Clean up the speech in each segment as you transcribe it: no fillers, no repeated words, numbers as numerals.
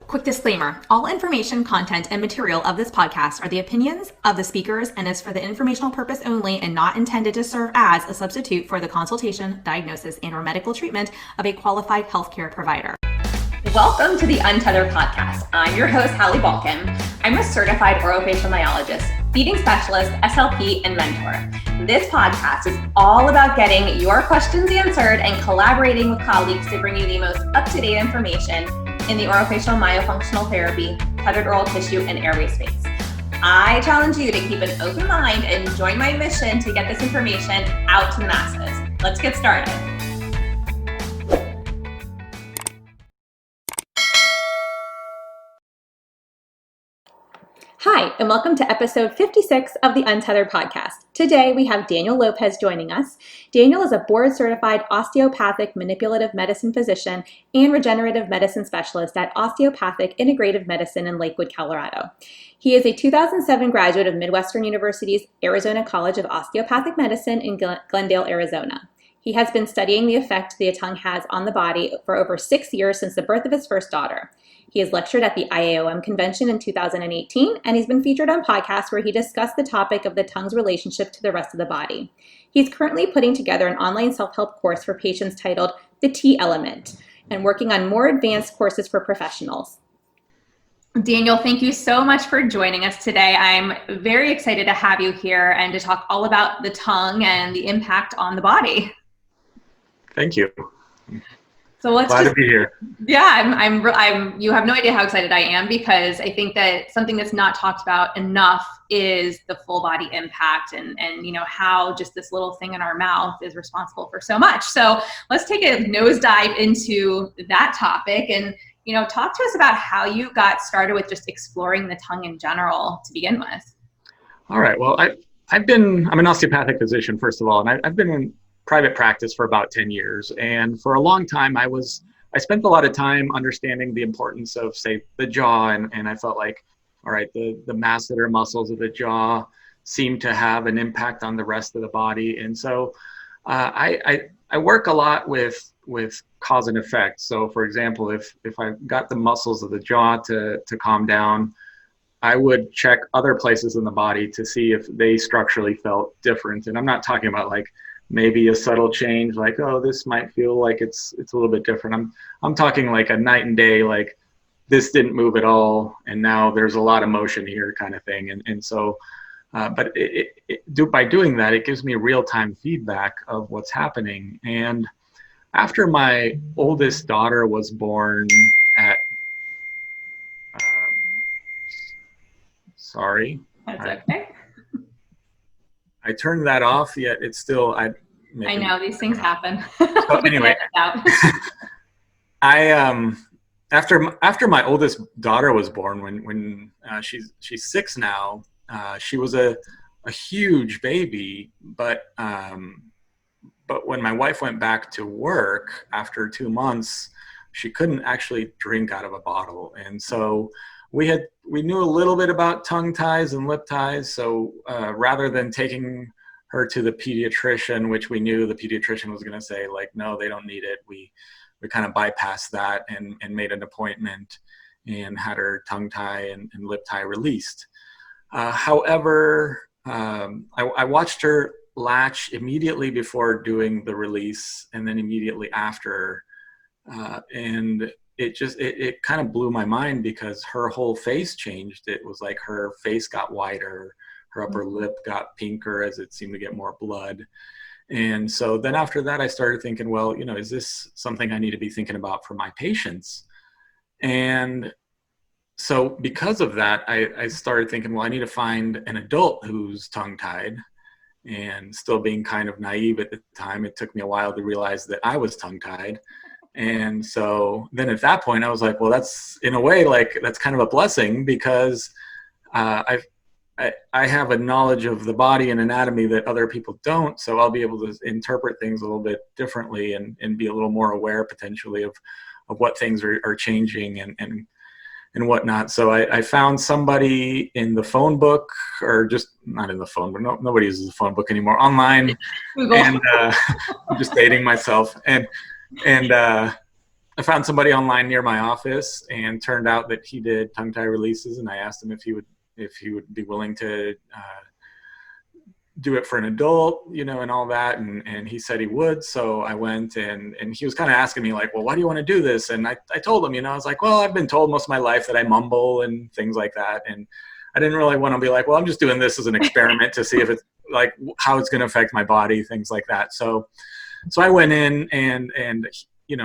Quick disclaimer, all information, content, and material of this podcast are the opinions of the speakers and is for the informational purpose only and not intended to serve as a substitute for the consultation, diagnosis, and/or medical treatment of a qualified healthcare provider. Welcome to the Untethered Podcast. I'm your host, Hallie. I'm a certified orofacial myologist, feeding specialist, SLP, and mentor. This podcast is all about getting your questions answered and collaborating with colleagues to bring you the most up-to-date information in the orofacial myofunctional therapy, tethered oral tissue, and airway space. I challenge you to keep an open mind and join my mission to get this information out to the masses. Let's get started. Hi, and welcome to episode 56 of the Untethered Podcast. Today, we have Daniel Lopez joining us. Daniel is a board-certified osteopathic manipulative medicine physician and regenerative medicine specialist at Osteopathic Integrative Medicine in Lakewood, Colorado. He is a 2007 graduate of Midwestern University's Arizona College of Osteopathic Medicine in Glendale, Arizona. He has been studying the effect the tongue has on the body for over 6 years since the birth of his first daughter. He has lectured at the IAOM convention in 2018, and he's been featured on podcasts where he discussed the topic of the tongue's relationship to the rest of the body. He's currently putting together an online self-help course for patients titled The T Element, and working on more advanced courses for professionals. Daniel, thank you so much for joining us today. I'm very excited to have you here and to talk all about the tongue and the impact on the body. Thank you. So let's Glad to be here. Yeah, I'm. You have no idea how excited I am because I think that something that's not talked about enough is the full body impact and you know how just this little thing in our mouth is responsible for so much. So let's take a nosedive into that topic and talk to us about how you got started with just exploring the tongue in general to begin with. All right. Well, I'm an osteopathic physician first of all, and I've been in private practice for about 10 years. And for a long time, I spent a lot of time understanding the importance of, say, the jaw. And I felt like, all right, the masseter muscles of the jaw seem to have an impact on the rest of the body. And so I work a lot with cause and effect. So for example, if I got the muscles of the jaw to calm down, I would check other places in the body to see if they structurally felt different. And I'm not talking about like maybe a subtle change, like, oh, this might feel like it's a little bit different. I'm talking like a night and day, like this didn't move at all, and now there's a lot of motion here, kind of thing. And so, but by doing that, it gives me real-time feedback of what's happening. And after my oldest daughter was born at, sorry, That's okay. I turned that off, yet it's still, I know these things happen. So anyway, after my oldest daughter was born, when she's 6 now, she was a huge baby, but when my wife went back to work after 2 months, she couldn't actually drink out of a bottle, and so we knew a little bit about tongue ties and lip ties. So rather than taking her to the pediatrician, which we knew the pediatrician was going to say like, no, they don't need it, we kind of bypassed that and made an appointment and had her tongue tie and lip tie released. However, I watched her latch immediately before doing the release and then immediately after, and it kind of blew my mind because her whole face changed. It was like her face got wider, her upper lip got pinker as it seemed to get more blood. And so then after that, I started thinking, well, is this something I need to be thinking about for my patients? And so because of that, I started thinking, well, I need to find an adult who's tongue-tied. And still being kind of naive at the time, it took me a while to realize that I was tongue-tied. And so then at that point I was like, well, that's in a way, like that's kind of a blessing because I have a knowledge of the body and anatomy that other people don't. So I'll be able to interpret things a little bit differently and be a little more aware potentially of what things are changing and whatnot. So I found somebody in the phone book, or just not in the phone, but nobody uses the phone book anymore, online. And I'm just dating myself. And I found somebody online near my office, and turned out that he did tongue tie releases. And I asked him if he would be willing to do it for an adult, and all that. And he said he would. So I went, and he was kind of asking me like, well, why do you want to do this? And I told him, I was like, well, I've been told most of my life that I mumble and things like that. And I didn't really want to be like, well, I'm just doing this as an experiment to see if it's like how it's going to affect my body, things like that. So I went in, and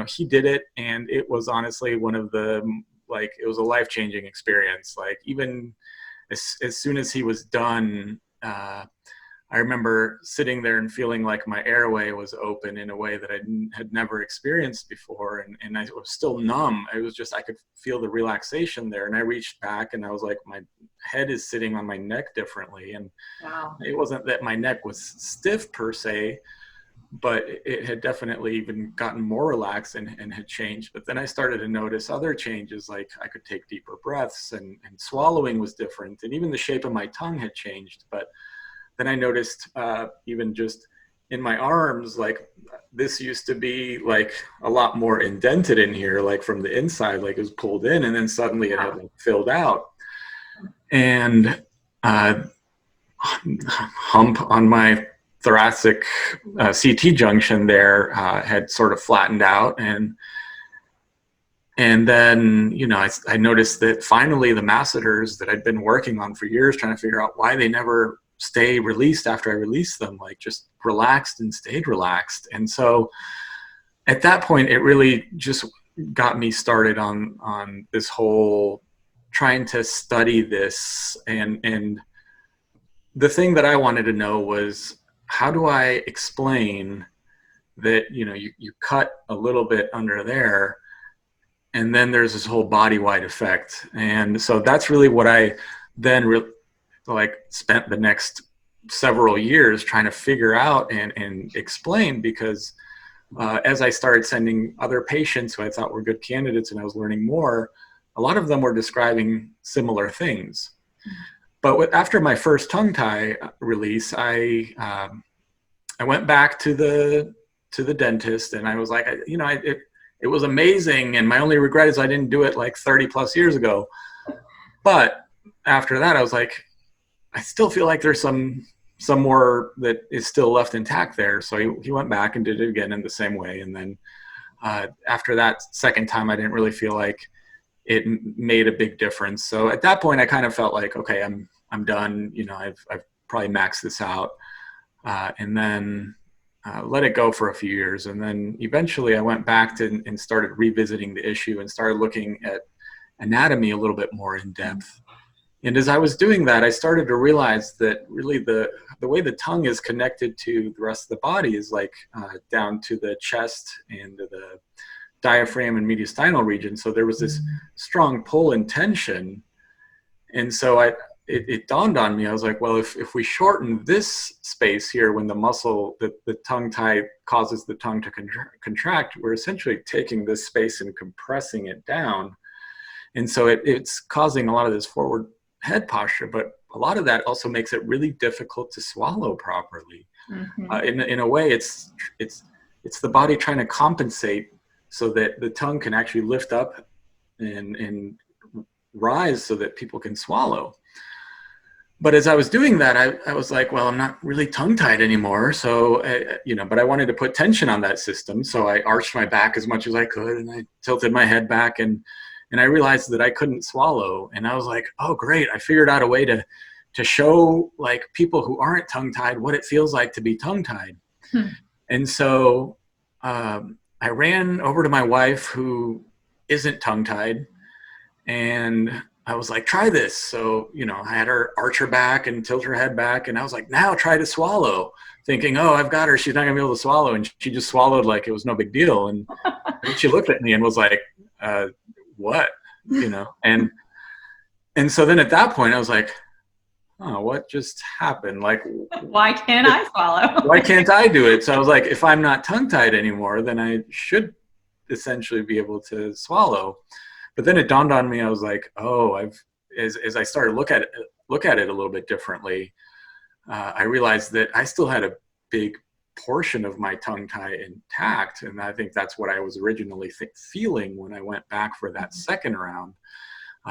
he did it. And it was honestly one of the, it was a life-changing experience. Like, even as soon as he was done, I remember sitting there and feeling like my airway was open in a way that I had never experienced before. And I was still numb. It was just, I could feel the relaxation there. And I reached back, and I was like, my head is sitting on my neck differently. And Wow. It wasn't that my neck was stiff per se, but it had definitely even gotten more relaxed and had changed. But then I started to notice other changes, like I could take deeper breaths, and swallowing was different. And even the shape of my tongue had changed. But then I noticed even just in my arms, like this used to be like a lot more indented in here, like from the inside, like it was pulled in, and then suddenly it had filled out. And hump on my thoracic CT junction there had sort of flattened out. And then, I noticed that finally the masseters that I'd been working on for years, trying to figure out why they never stay released after I released them, like just relaxed and stayed relaxed. And so at that point, it really just got me started on this whole trying to study this. And the thing that I wanted to know was, how do I explain that, you cut a little bit under there, and then there's this whole body-wide effect. And so that's really what I then spent the next several years trying to figure out and explain, because as I started sending other patients who I thought were good candidates and I was learning more, a lot of them were describing similar things. But after my first tongue tie release, I went back to the dentist, and I was like, it was amazing, and my only regret is I didn't do it like 30 plus years ago. But after that, I was like, I still feel like there's some more that is still left intact there. So he went back and did it again in the same way. And then after that second time, I didn't really feel like it made a big difference. So at that point, I kind of felt like, okay, I'm done. I've probably maxed this out, and then let it go for a few years. And then eventually I went back and started revisiting the issue and started looking at anatomy a little bit more in depth. And as I was doing that, I started to realize that really the way the tongue is connected to the rest of the body is like down to the chest and the diaphragm and mediastinal region. So there was this strong pull and tension. And so it dawned on me, I was like, well, if we shorten this space here when the muscle, the tongue tie causes the tongue to contract, we're essentially taking this space and compressing it down. And so it's causing a lot of this forward head posture, but a lot of that also makes it really difficult to swallow properly. In a way, it's the body trying to compensate so that the tongue can actually lift up and rise so that people can swallow. But as I was doing that, I was like, well, I'm not really tongue-tied anymore. So, but I wanted to put tension on that system. So I arched my back as much as I could, and I tilted my head back, and I realized that I couldn't swallow. And I was like, oh, great. I figured out a way to show like people who aren't tongue-tied what it feels like to be tongue-tied. And so I ran over to my wife, who isn't tongue-tied, and I was like, try this. So, I had her arch her back and tilt her head back. And I was like, now try to swallow, thinking, oh, I've got her. She's not gonna be able to swallow. And she just swallowed like it was no big deal. And she looked at me and was like, what? And so then at that point I was like, oh, what just happened? Like, why can't I swallow? Why can't I do it? So I was like, if I'm not tongue-tied anymore, then I should essentially be able to swallow. But then it dawned on me, I was like, oh, as I started to look at it a little bit differently, I realized that I still had a big portion of my tongue tie intact. And I think that's what I was originally feeling when I went back for that second round.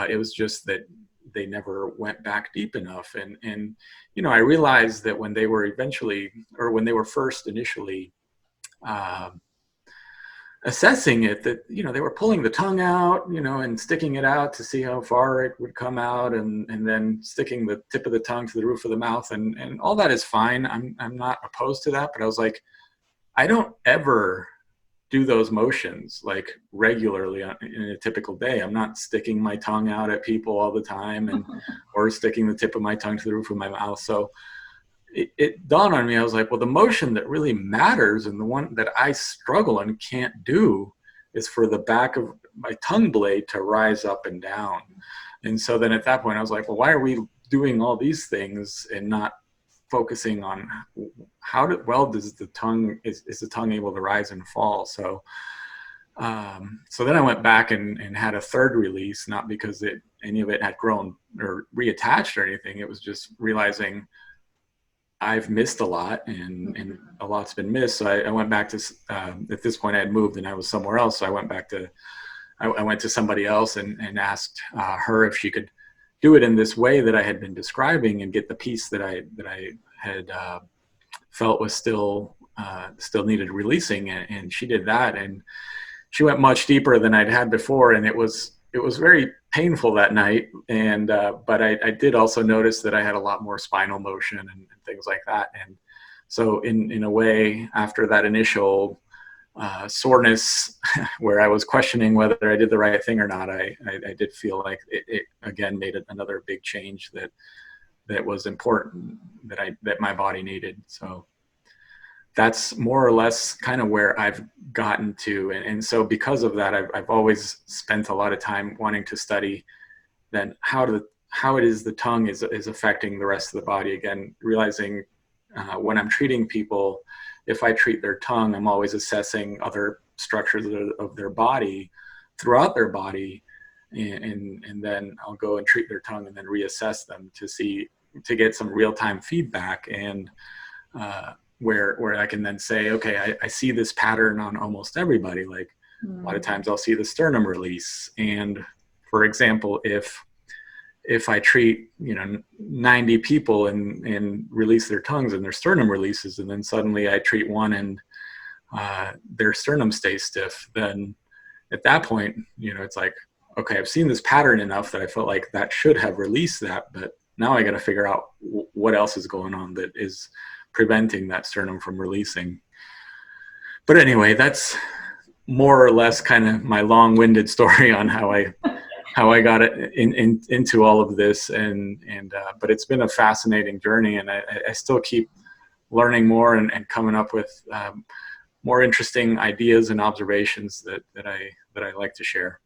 It was just that they never went back deep enough. And I realized that when they were first initially assessing it, that, they were pulling the tongue out, and sticking it out to see how far it would come out, and then sticking the tip of the tongue to the roof of the mouth. And all that is fine. I'm not opposed to that, but I was like, I don't ever do those motions like regularly in a typical day. I'm not sticking my tongue out at people all the time or sticking the tip of my tongue to the roof of my mouth. So it dawned on me, I was like, well, the motion that really matters and the one that I struggle and can't do is for the back of my tongue blade to rise up and down. And so then at that point I was like, well, why are we doing all these things and not focusing on how does the tongue, is the tongue able to rise and fall? So then I went back and had a third release, not because any of it had grown or reattached or anything. It was just realizing I've missed a lot and a lot's been missed. So I went back to, at this point I had moved and I was somewhere else. So I went to somebody else and asked her if she could do it in this way that I had been describing and get the piece that I had felt was still needed releasing. And she did that, and she went much deeper than I'd had before. And it was very painful that night. And, but I did also notice that I had a lot more spinal motion and things like that. And so in a way, after that initial soreness where I was questioning whether I did the right thing or not, I did feel like it again made another big change that was important, that my body needed. So that's more or less kind of where I've gotten to. And so because of that, I've always spent a lot of time wanting to study then how it is the tongue is affecting the rest of the body. Again, realizing when I'm treating people, if I treat their tongue, I'm always assessing other structures of their body throughout their body. And then I'll go and treat their tongue and then reassess them to get some real-time feedback, and where I can then say, okay, I see this pattern on almost everybody. Like a lot of times I'll see the sternum release. And for example, if I treat 90 people and release their tongues and their sternum releases, and then suddenly I treat one and their sternum stays stiff, then at that point, it's like, okay, I've seen this pattern enough that I felt like that should have released that, but now I got to figure out what else is going on that is preventing that sternum from releasing. But anyway, that's more or less kind of my long-winded story on how I got it into all of this, but it's been a fascinating journey, and I still keep learning more and coming up with more interesting ideas and observations that I like to share.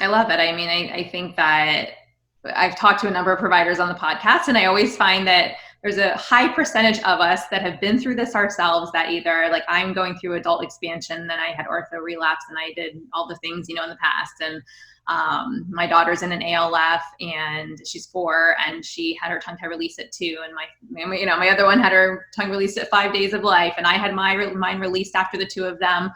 I love it. I mean, I think that I've talked to a number of providers on the podcast, and I always find that there's a high percentage of us that have been through this ourselves, that either, like, I'm going through adult expansion, then I had ortho relapse, and I did all the things, in the past. And my daughter's in an ALF, and she's 4, and she had her tongue tie release at 2. And my other one had her tongue released at 5 days of life, and I had mine released after the 2 of them.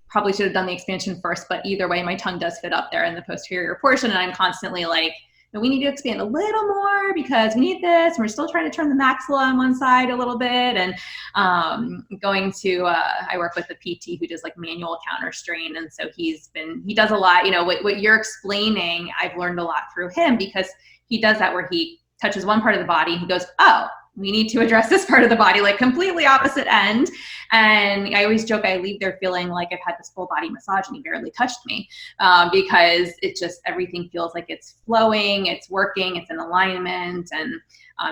Probably should have done the expansion first, but either way, my tongue does fit up there in the posterior portion. And I'm constantly like, we need to expand a little more because we need this. And we're still trying to turn the maxilla on one side a little bit. And I work with a PT who does like manual counter strain. And so he does a lot, what you're explaining, I've learned a lot through him, because he does that where he touches one part of the body and he goes, oh, we need to address this part of the body, like completely opposite end. And I always joke, I leave there feeling like I've had this full body massage and he barely touched me, because everything feels like it's flowing, it's working, it's in alignment. And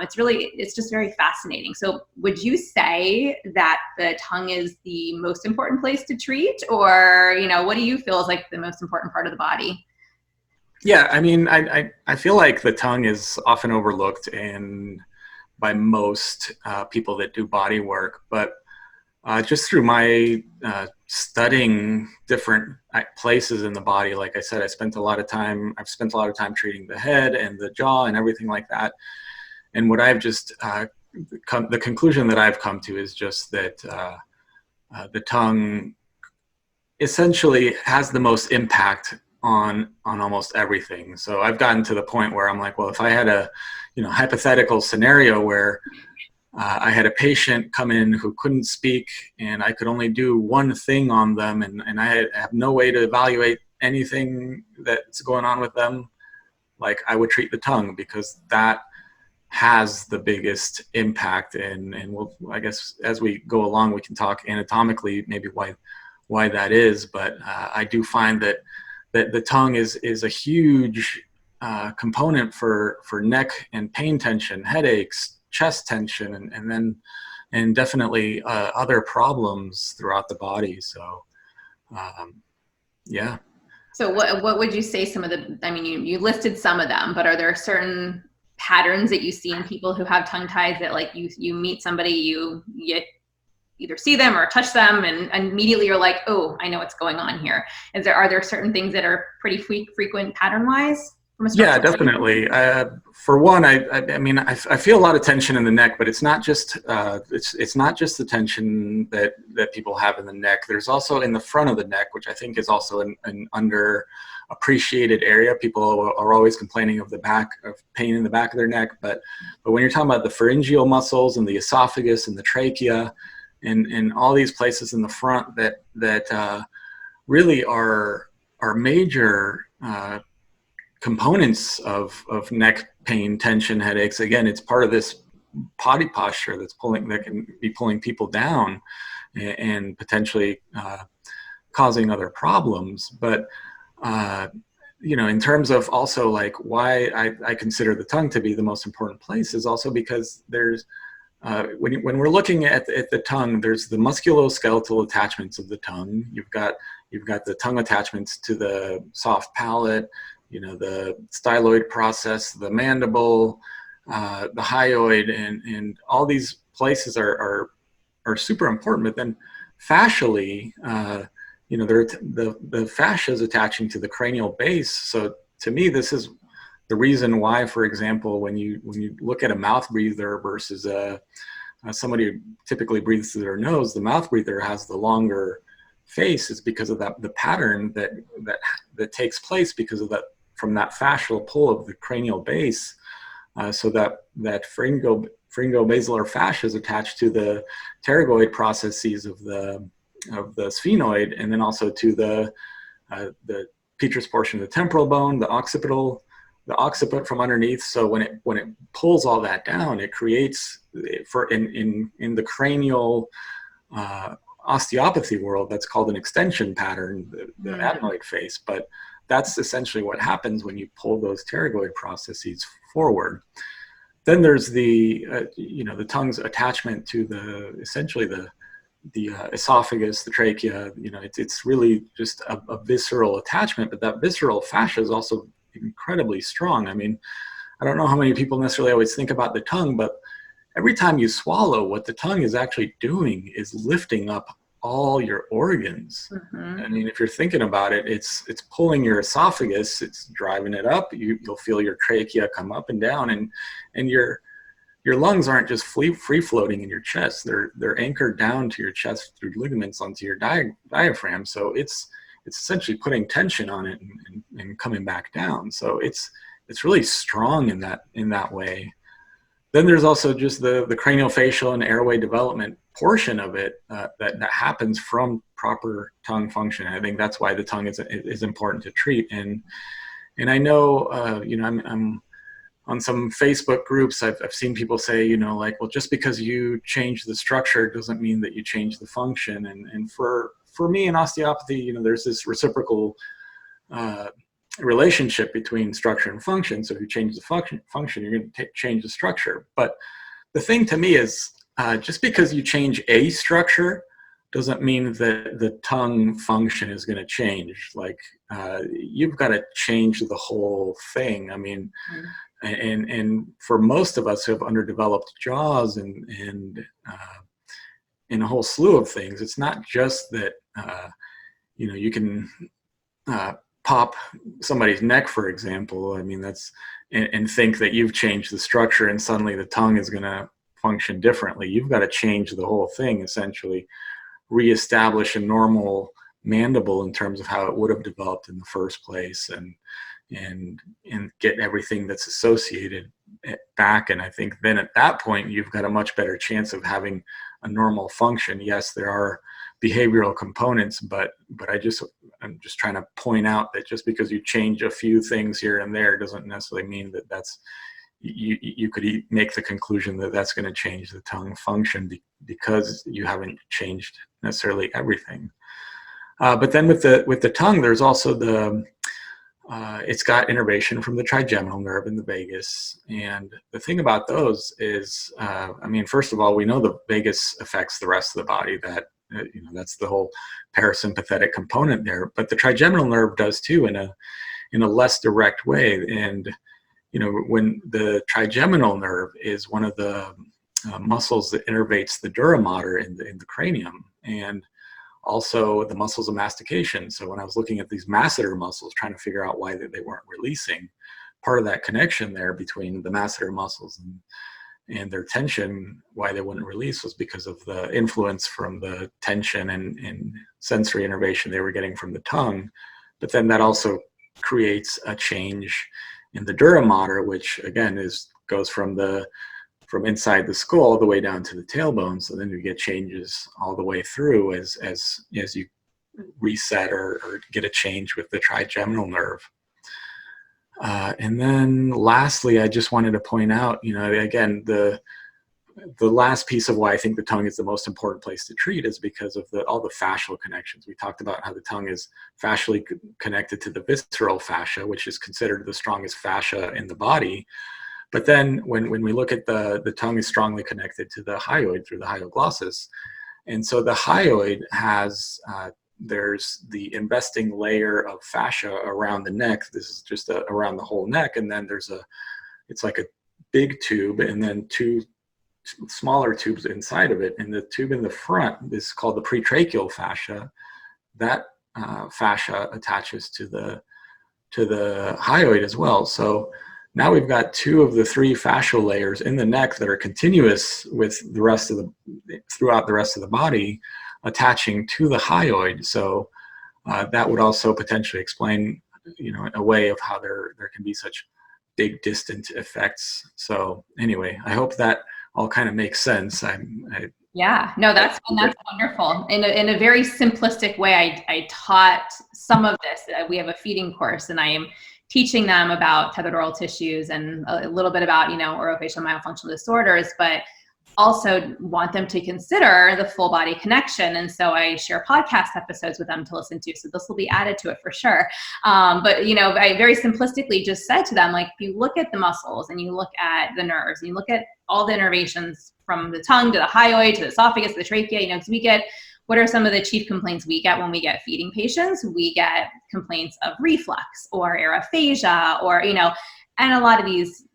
it's just very fascinating. So would you say that the tongue is the most important place to treat, or, what do you feel is like the most important part of the body? Yeah, I mean, I feel like the tongue is often overlooked by most people that do body work, but just through my studying different places in the body, like I said, I've spent a lot of time treating the head and the jaw and everything like that. And what I've just the conclusion that I've come to is just that the tongue essentially has the most impact on almost everything. So I've gotten to the point where I'm like, well, if I had a hypothetical scenario where I had a patient come in who couldn't speak and I could only do one thing on them, and I have no way to evaluate anything that's going on with them, like I would treat the tongue, because that has the biggest impact. And we'll, I guess as we go along, we can talk anatomically maybe why that is. But I do find that the tongue is a huge component for neck and pain tension, headaches, chest tension, and definitely other problems throughout the body. So yeah. So what would you say some of the, I mean, you listed some of them, but are there certain patterns that you see in people who have tongue ties that, like, you meet somebody, you either see them or touch them and immediately you're like, oh, I know what's going on here? Are there certain things that are pretty frequent pattern wise? Yeah, definitely. For one, I mean, I feel a lot of tension in the neck, but it's not just it's not just the tension that people have in the neck. There's also in the front of the neck, which I think is also an underappreciated area. People are always complaining of pain in the back of their neck, but when you're talking about the pharyngeal muscles and the esophagus and the trachea and all these places in the front that really are major components of neck pain, tension, headaches. Again, it's part of this body posture that can be pulling people down and potentially causing other problems. But in terms of also like why I consider the tongue to be the most important place is also because there's when we're looking at the tongue, there's the musculoskeletal attachments of the tongue. You've got the tongue attachments to the soft palate, the styloid process, the mandible, the hyoid, and all these places are super important. But then fascially, the fascia is attaching to the cranial base. So to me, this is the reason why, for example, when you look at a mouth breather versus somebody who typically breathes through their nose, the mouth breather has the longer face is because of the pattern that takes place because of that, from that fascial pull of the cranial base, so that pharyngobasilar fascia is attached to the pterygoid processes of the sphenoid, and then also to the petrous portion of the temporal bone, the occiput from underneath. So when it pulls all that down, it creates in the cranial osteopathy world, that's called an extension pattern, the adenoid face. But that's essentially what happens when you pull those pterygoid processes forward. Then there's the tongue's attachment to essentially the esophagus, the trachea. It's really just a visceral attachment, but that visceral fascia is also incredibly strong. I mean, I don't know how many people necessarily always think about the tongue, but every time you swallow, what the tongue is actually doing is lifting up all your organs. Mm-hmm. I mean, if you're thinking about it, it's pulling your esophagus, it's driving it up. You'll feel your trachea come up and down, and your lungs aren't just free floating in your chest. They're anchored down to your chest through ligaments onto your diaphragm. So it's essentially putting tension on it and coming back down. So it's really strong in that way. Then there's also just the craniofacial and airway development portion of it that happens from proper tongue function. I think that's why the tongue is important to treat. And I know, I'm on some Facebook groups, I've seen people say, like, well, just because you change the structure doesn't mean that you change the function. And for me in osteopathy, there's this reciprocal relationship between structure and function. So if you change the function, you're going to change the structure. But the thing to me is, just because you change a structure doesn't mean that the tongue function is going to change. Like, you've got to change the whole thing. I mean, and for most of us who have underdeveloped jaws and a whole slew of things, it's not just that, you can pop somebody's neck, for example. I mean, and think that you've changed the structure and suddenly the tongue is going to function differently. You've got to change the whole thing, essentially, reestablish a normal mandible in terms of how it would have developed in the first place, and get everything that's associated back. And I think then at that point, you've got a much better chance of having a normal function. Yes, there are behavioral components, but I'm just trying to point out that just because you change a few things here and there doesn't necessarily mean that that's you could make the conclusion that that's going to change the tongue function, because you haven't changed necessarily everything. But then with the tongue, there's also it's got innervation from the trigeminal nerve in the vagus. And the thing about those is, first of all, we know the vagus affects the rest of the body. That's the whole parasympathetic component there. But the trigeminal nerve does too, in a less direct way. And when the trigeminal nerve is one of the muscles that innervates the dura mater in the cranium, and also the muscles of mastication. So when I was looking at these masseter muscles, trying to figure out why they weren't releasing, part of that connection there between the masseter muscles and their tension, why they wouldn't release, was because of the influence from the tension and sensory innervation they were getting from the tongue. But then that also creates a change in the dura mater, which again goes from inside the skull all the way down to the tailbone. So then you get changes all the way through as you reset or get a change with the trigeminal nerve. And then lastly, I just wanted to point out, again, the last piece of why I think the tongue is the most important place to treat is because of all the fascial connections. We talked about how the tongue is fascially connected to the visceral fascia, which is considered the strongest fascia in the body. But then when we look at the tongue is strongly connected to the hyoid through the hyoglossus. And so the hyoid has, there's the investing layer of fascia around the neck. This is just around the whole neck. And then it's like a big tube and then two smaller tubes inside of it. And the tube in the front is called the pretracheal fascia. That fascia attaches to the hyoid as well. So now we've got two of the three fascial layers in the neck that are continuous with throughout the rest of the body, attaching to the hyoid. So that would also potentially explain, a way of how there can be such big distant effects. So anyway, I hope that all kind of makes sense. Yeah, no, that's wonderful. In a very simplistic way, I taught some of this. We have a feeding course, and I am teaching them about tethered oral tissues and a little bit about, orofacial myofunctional disorders, but also want them to consider the full body connection. And so I share podcast episodes with them to listen to. So this will be added to it for sure. But, I very simplistically just said to them, like, if you look at the muscles and you look at the nerves and you look at all the innervations from the tongue to the hyoid to the esophagus, to the trachea, because what are some of the chief complaints we get when we get feeding patients? We get complaints of reflux or aerophagia or, and a lot of these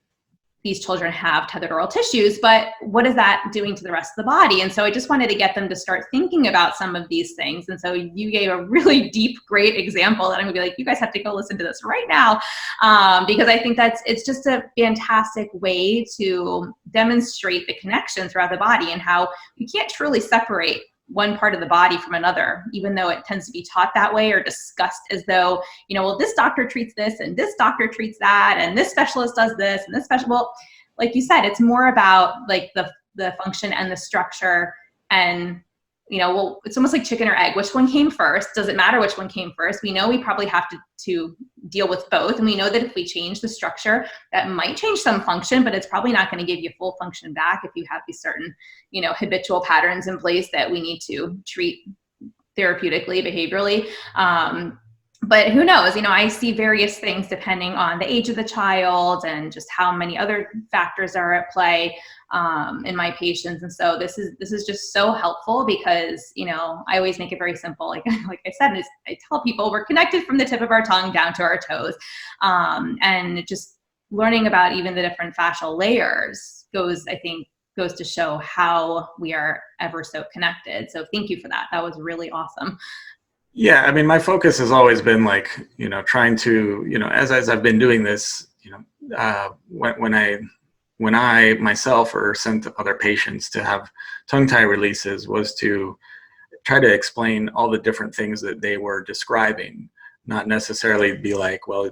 children have tethered oral tissues, but what is that doing to the rest of the body? And so I just wanted to get them to start thinking about some of these things. And so you gave a really deep, great example that I'm gonna be like, you guys have to go listen to this right now. Because I think it's just a fantastic way to demonstrate the connection throughout the body and how you can't truly separate one part of the body from another, even though it tends to be taught that way or discussed as though, well, this doctor treats this and this doctor treats that and this specialist does this and this well, like you said, it's more about like the function and the structure and, well, it's almost like chicken or egg. Which one came first? Does it matter which one came first? We know we probably have to deal with both. And we know that if we change the structure, that might change some function, but it's probably not going to give you full function back if you have these certain, habitual patterns in place that we need to treat therapeutically, behaviorally. But who knows, I see various things depending on the age of the child and just how many other factors are at play in my patients. And so this is just so helpful because, I always make it very simple. Like I said, I tell people we're connected from the tip of our tongue down to our toes. And just learning about even the different fascial layers goes to show how we are ever so connected. So thank you for that. That was really awesome. Yeah, my focus has always been like, when I've been doing this, when when I myself or sent other patients to have tongue tie releases was to try to explain all the different things that they were describing, not necessarily be like, well,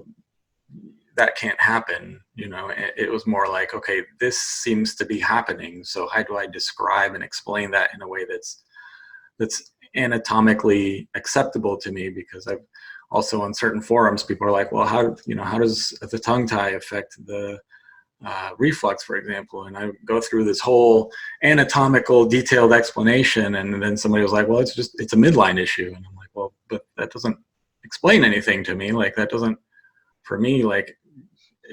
that can't happen. It was more like, okay, this seems to be happening. So how do I describe and explain that in a way that's anatomically acceptable to me? Because I've also on certain forums, people are like, well, how does the tongue tie affect the reflux, for example? And I go through this whole anatomical detailed explanation, and then somebody was like, well, it's a midline issue. And I'm like, well, but that doesn't explain anything to me. Like, that doesn't, for me, like,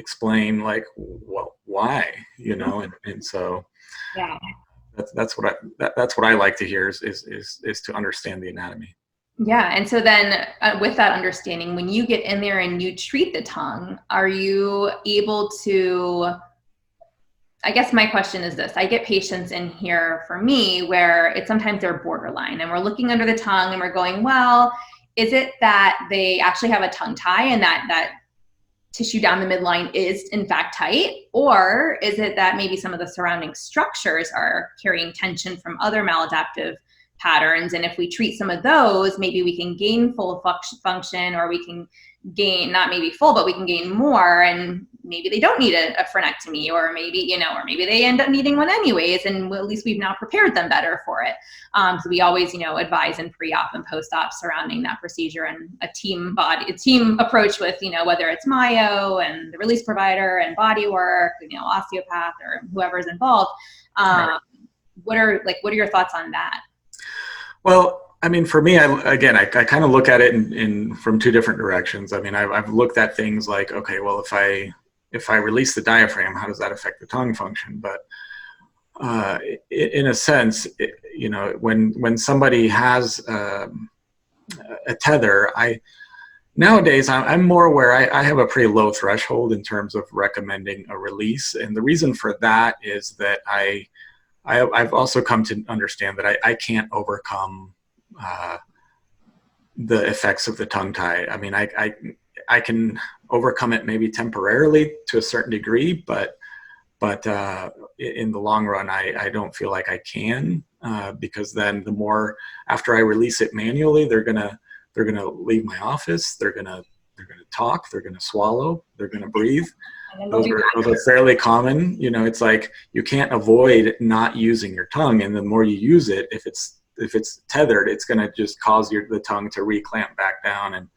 explain, like, well, why, and so Yeah. that's what I like to hear is to understand the anatomy. Yeah. And so then with that understanding, when you get in there and you treat the tongue, are you able to, I guess my question is this, I get patients in here for me where sometimes they're borderline and we're looking under the tongue and we're going, well, is it that they actually have a tongue tie and that tissue down the midline is in fact tight? Or is it that maybe some of the surrounding structures are carrying tension from other maladaptive patterns? And if we treat some of those, maybe we can gain full function, or we can gain, not maybe full, but we can gain more. And maybe they don't need a frenectomy, or maybe, or maybe they end up needing one anyways. And at least we've now prepared them better for it. So we always, advise in pre-op and post-op surrounding that procedure, and a team approach with, whether it's myo and the release provider and body work, osteopath or whoever's involved. Right. What are your thoughts on that? Well, I mean, for me, I kind of look at it in from two different directions. I mean, I've looked at things like, okay, well, if I release the diaphragm, how does that affect the tongue function? But in a sense, when somebody has a tether, nowadays I'm more aware. I have a pretty low threshold in terms of recommending a release, and the reason for that is that I've also come to understand that I can't overcome the effects of the tongue tie. I mean, I can overcome it maybe temporarily to a certain degree, but in the long run, I don't feel like I can, because then the more after I release it manually, they're gonna leave my office. They're gonna talk. They're gonna swallow. They're gonna breathe. Those are fairly common. It's like you can't avoid not using your tongue, and the more you use it, if it's tethered, it's going to just cause the tongue to reclamp back down,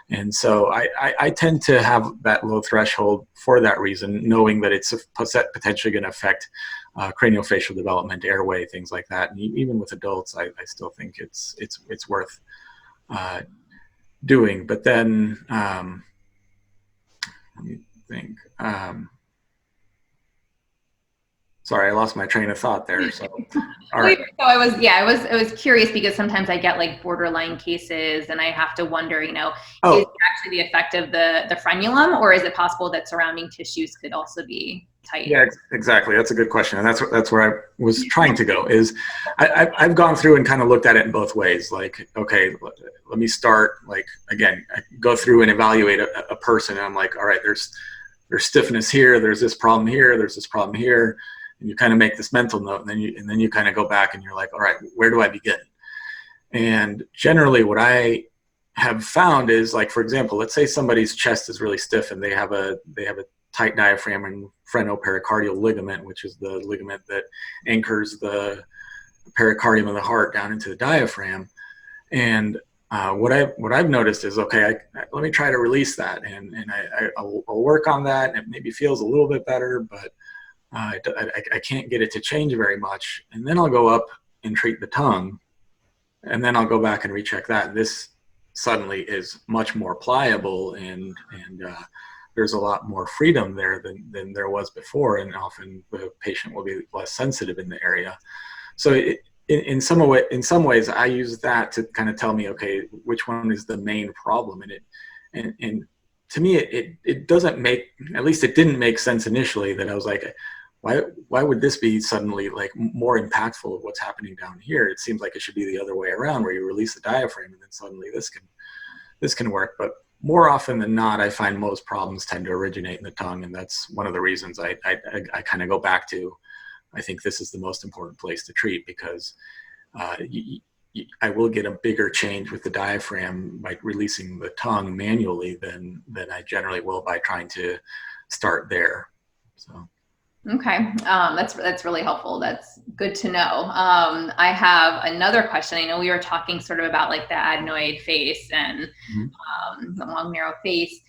and so I tend to have that low threshold for that reason, knowing that it's potentially going to affect craniofacial development, airway, things like that. And even with adults, I still think it's worth doing. But then let me think. Sorry, I lost my train of thought there. So, all right. So I was curious, because sometimes I get like borderline cases, and I have to wonder, is it actually the effect of the frenulum, or is it possible that surrounding tissues could also be tight? Yeah, exactly. That's a good question, and that's where I was trying to go. Is I've gone through and kind of looked at it in both ways. Like, okay, let me start. Like, again, I go through and evaluate a person, and I'm like, all right, there's stiffness here. There's this problem here. There's this problem here. And you kind of make this mental note, and then you kind of go back and you're like, all right, where do I begin? And generally what I have found is, like, for example, let's say somebody's chest is really stiff and they have a tight diaphragm and phreno-pericardial ligament, which is the ligament that anchors the pericardium of the heart down into the diaphragm. And what I've noticed is, okay, let me try to release that, and I'll work on that, and it maybe feels a little bit better, but I can't get it to change very much. And then I'll go up and treat the tongue, and then I'll go back and recheck that. And this suddenly is much more pliable, and there's a lot more freedom there than there was before, and often the patient will be less sensitive in the area. So in some ways, I use that to kind of tell me, okay, which one is the main problem, and to me, it doesn't make, at least it didn't make sense initially, that I was like, why would this be suddenly like more impactful of what's happening down here? It seems like it should be the other way around, where you release the diaphragm and then suddenly this can work. But more often than not, I find most problems tend to originate in the tongue, and that's one of the reasons I kind of go back to, I think this is the most important place to treat, because I will get a bigger change with the diaphragm by releasing the tongue manually than I generally will by trying to start there. So. Okay, that's really helpful. That's good to know. I have another question. I know we were talking sort of about like the adenoid face and the long narrow face.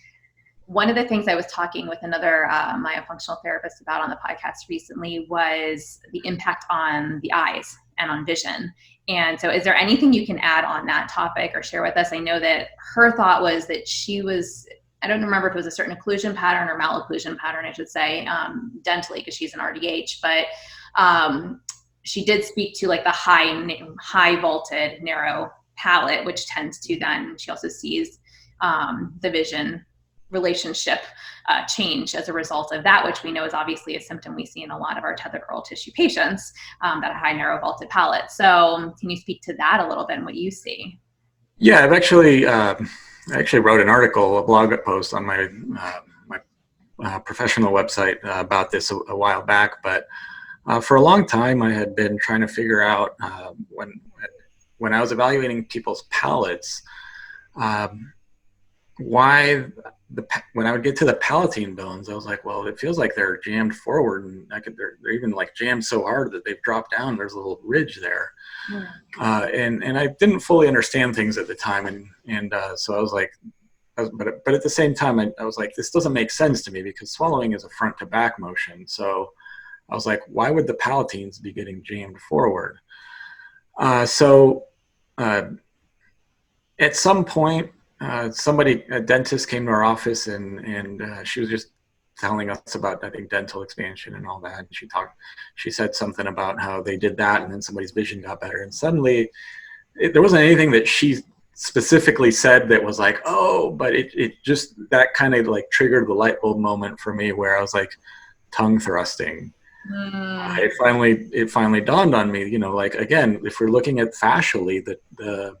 One of the things I was talking with another myofunctional therapist about on the podcast recently was the impact on the eyes and on vision. And so is there anything you can add on that topic or share with us? I know that her thought was that she was, I don't remember if it was a certain occlusion pattern or malocclusion pattern, I should say, dentally, because she's an RDH, but she did speak to like the high vaulted narrow palate, which tends to then, she also sees the vision relationship change as a result of that, which we know is obviously a symptom we see in a lot of our tethered oral tissue patients, that high narrow vaulted palate. So can you speak to that a little bit and what you see? Yeah, I've actually, I actually wrote an article, a blog post on my professional website about this a while back, but for a long time I had been trying to figure out when I was evaluating people's palates, why when I would get to the palatine bones, I was like, well, it feels like they're jammed forward, and they're even like jammed so hard that they've dropped down. There's a little ridge there. And I didn't fully understand things at the time, and so I was like, but at the same time, I was like, this doesn't make sense to me, because swallowing is a front to back motion. So I was like, why would the palatines be getting jammed forward? So at some point, a dentist came to our office, and she was just telling us about, I think, dental expansion and all that. And she said something about how they did that, and then somebody's vision got better. And suddenly there wasn't anything that she specifically said that was like, oh, but it just, that kind of like triggered the light bulb moment for me, where I was like, tongue thrusting. It finally dawned on me, you know, like, again, if we're looking at fascially, the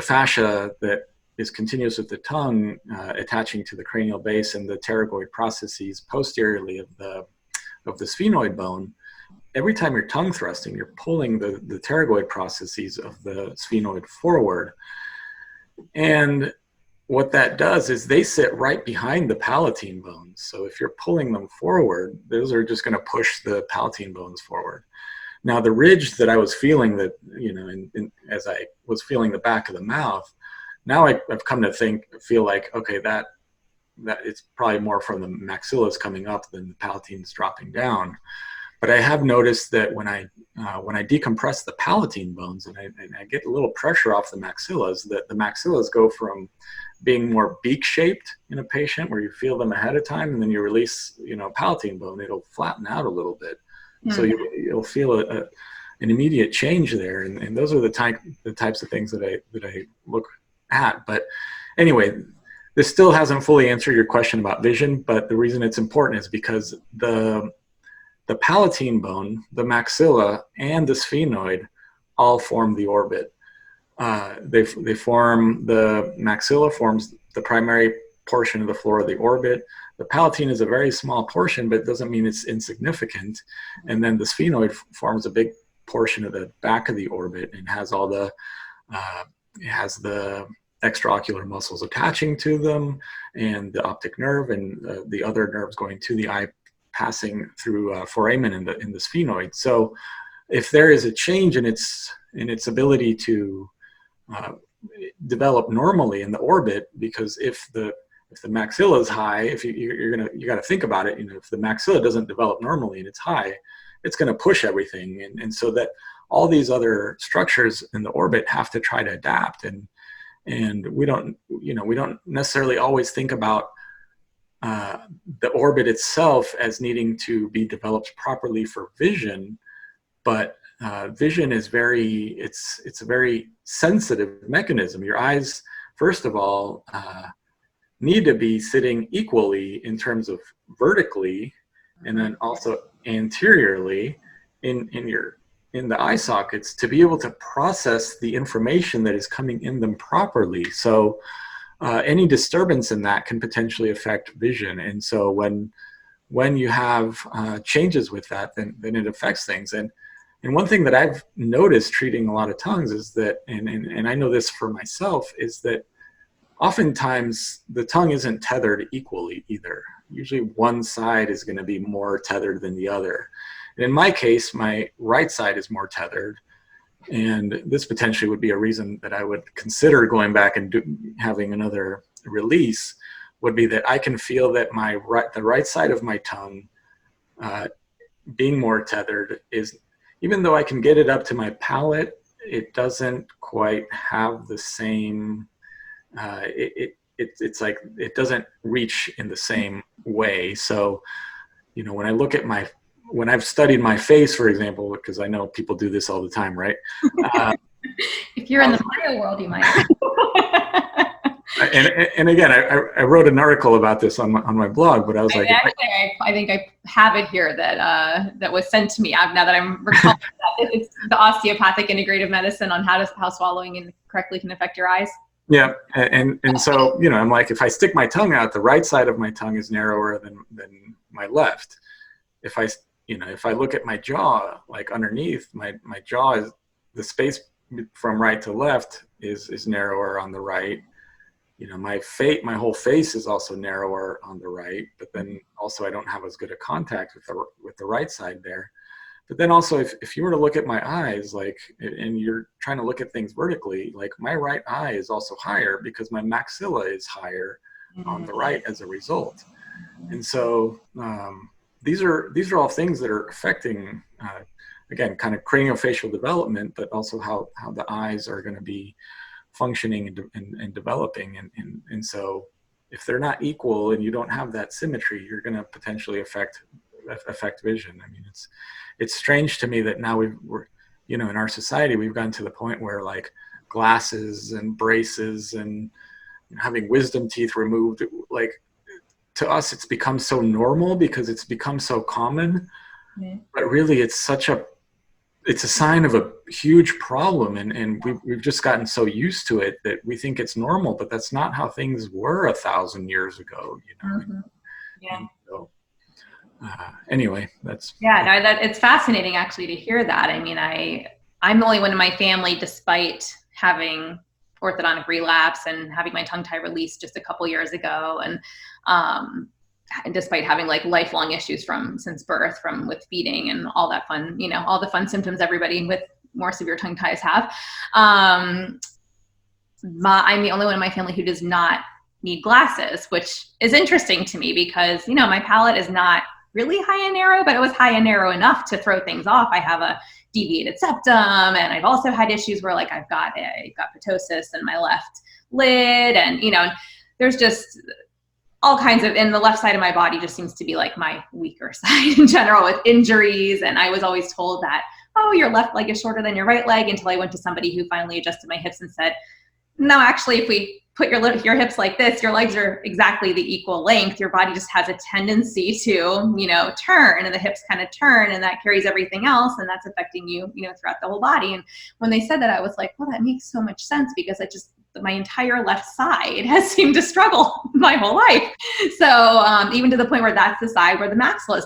fascia that is continuous with the tongue, attaching to the cranial base and the pterygoid processes posteriorly of the sphenoid bone, every time you're tongue thrusting, you're pulling the pterygoid processes of the sphenoid forward. And what that does is they sit right behind the palatine bones. So if you're pulling them forward, those are just going to push the palatine bones forward. Now, the ridge that I was feeling, that, you know, as I was feeling the back of the mouth, now I've come to feel like, okay, that it's probably more from the maxillas coming up than the palatines dropping down. But I have noticed that when I decompress the palatine bones and I get a little pressure off the maxillas, that the maxillas go from being more beak-shaped in a patient, where you feel them ahead of time, and then you release, you know, palatine bone, it'll flatten out a little bit. So you'll feel an immediate change there, and those are the types of things that I look at. But anyway, this still hasn't fully answered your question about vision. But the reason it's important is because the palatine bone, the maxilla, and the sphenoid all form the orbit. They form, the maxilla forms the primary portion of the floor of the orbit. The palatine is a very small portion, but it doesn't mean it's insignificant. And then the sphenoid forms a big portion of the back of the orbit, and has all the extraocular muscles attaching to them, and the optic nerve, and the other nerves going to the eye, passing through foramen in the sphenoid. So if there is a change in its ability to develop normally in the orbit, because if the maxilla is high, you got to think about it. You know, if the maxilla doesn't develop normally and it's high, it's going to push everything, and so that all these other structures in the orbit have to try to adapt. And we don't necessarily always think about the orbit itself as needing to be developed properly for vision, but vision is it's a very sensitive mechanism. Your eyes, first of all, need to be sitting equally in terms of vertically, and then also anteriorly in in the eye sockets to be able to process the information that is coming in them properly. So any disturbance in that can potentially affect vision. And so when you have changes with that, then it affects things. And one thing that I've noticed treating a lot of tongues is that, and I know this for myself, is that oftentimes the tongue isn't tethered equally either. Usually one side is going to be more tethered than the other. And in my case, my right side is more tethered. And this potentially would be a reason that I would consider going back and having another release, would be that I can feel that the right side of my tongue being more tethered is, even though I can get it up to my palate, it doesn't quite have the same, it's like it doesn't reach in the same way. So, when I look at when I've studied my face, for example, because I know people do this all the time, right? If you're in the bio world, you might. And again, I wrote an article about this on my blog, but I was like, I think I have it here that was sent to me. Now that I'm recalling that, it's the osteopathic integrative medicine on how swallowing incorrectly can affect your eyes. Yeah, and so I'm like, if I stick my tongue out, the right side of my tongue is narrower than my left. If I look at my jaw, like underneath my jaw, is the space from right to left is narrower on the right. My whole face is also narrower on the right, but then also I don't have as good a contact with the right side there. But then also, if you were to look at my eyes, like, and you're trying to look at things vertically, like my right eye is also higher because my maxilla is higher on the right as a result. And so these are all things that are affecting, again, kind of craniofacial development, but also how the eyes are going to be functioning and developing. And so if they're not equal and you don't have that symmetry, you're going to potentially affect vision. I mean, it's strange to me that now we're in our society, we've gotten to the point where like glasses and braces and having wisdom teeth removed, like, to us, it's become so normal because it's become so common. Mm-hmm. But really, it's a sign of a huge problem, and we've just gotten so used to it that we think it's normal, but that's not how things were 1,000 years ago. Mm-hmm. Yeah. And so, anyway, that's it's fascinating actually to hear that. I mean, I'm the only one in my family, despite having orthodontic relapse and having my tongue tie released just a couple years ago, and despite having like lifelong issues since birth, with feeding and all that fun, all the fun symptoms everybody with more severe tongue ties have. I'm the only one in my family who does not need glasses, which is interesting to me because, my palate is not really high and narrow, but it was high and narrow enough to throw things off. I have a deviated septum, and I've also had issues where like I've got ptosis in my left lid, and there's just all kinds of, and the left side of my body just seems to be like my weaker side in general with injuries. And I was always told that, oh, your left leg is shorter than your right leg, until I went to somebody who finally adjusted my hips and said, no, actually, if we put your hips like this, your legs are exactly the equal length. Your body just has a tendency to, turn, and the hips kind of turn, and that carries everything else, and that's affecting you, throughout the whole body. And when they said that, I was like, well, that makes so much sense, because my entire left side has seemed to struggle my whole life. So even to the point where that's the side where the maxilla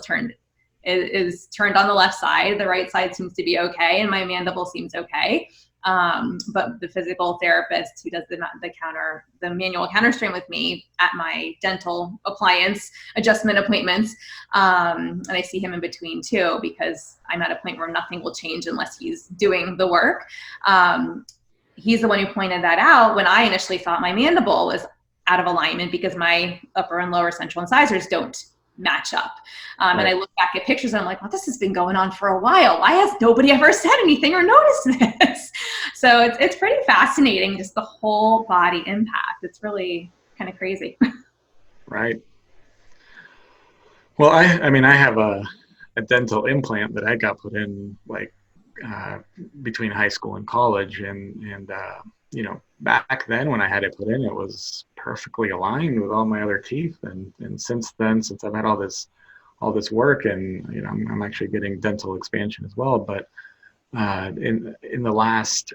is turned on the left side. The right side seems to be okay, and my mandible seems okay. But the physical therapist who does the manual counterstrain with me at my dental appliance adjustment appointments, and I see him in between too, because I'm at a point where nothing will change unless he's doing the work. He's the one who pointed that out when I initially thought my mandible was out of alignment because my upper and lower central incisors don't match up. Right. And I look back at pictures and I'm like, well, this has been going on for a while. Why has nobody ever said anything or noticed this? So it's pretty fascinating, just the whole body impact. It's really kind of crazy. Right. Well, I have a dental implant that I got put in like between high school and college, and back then when I had it put in, it was perfectly aligned with all my other teeth, and since I've had all this work, and I'm actually getting dental expansion as well, but in the last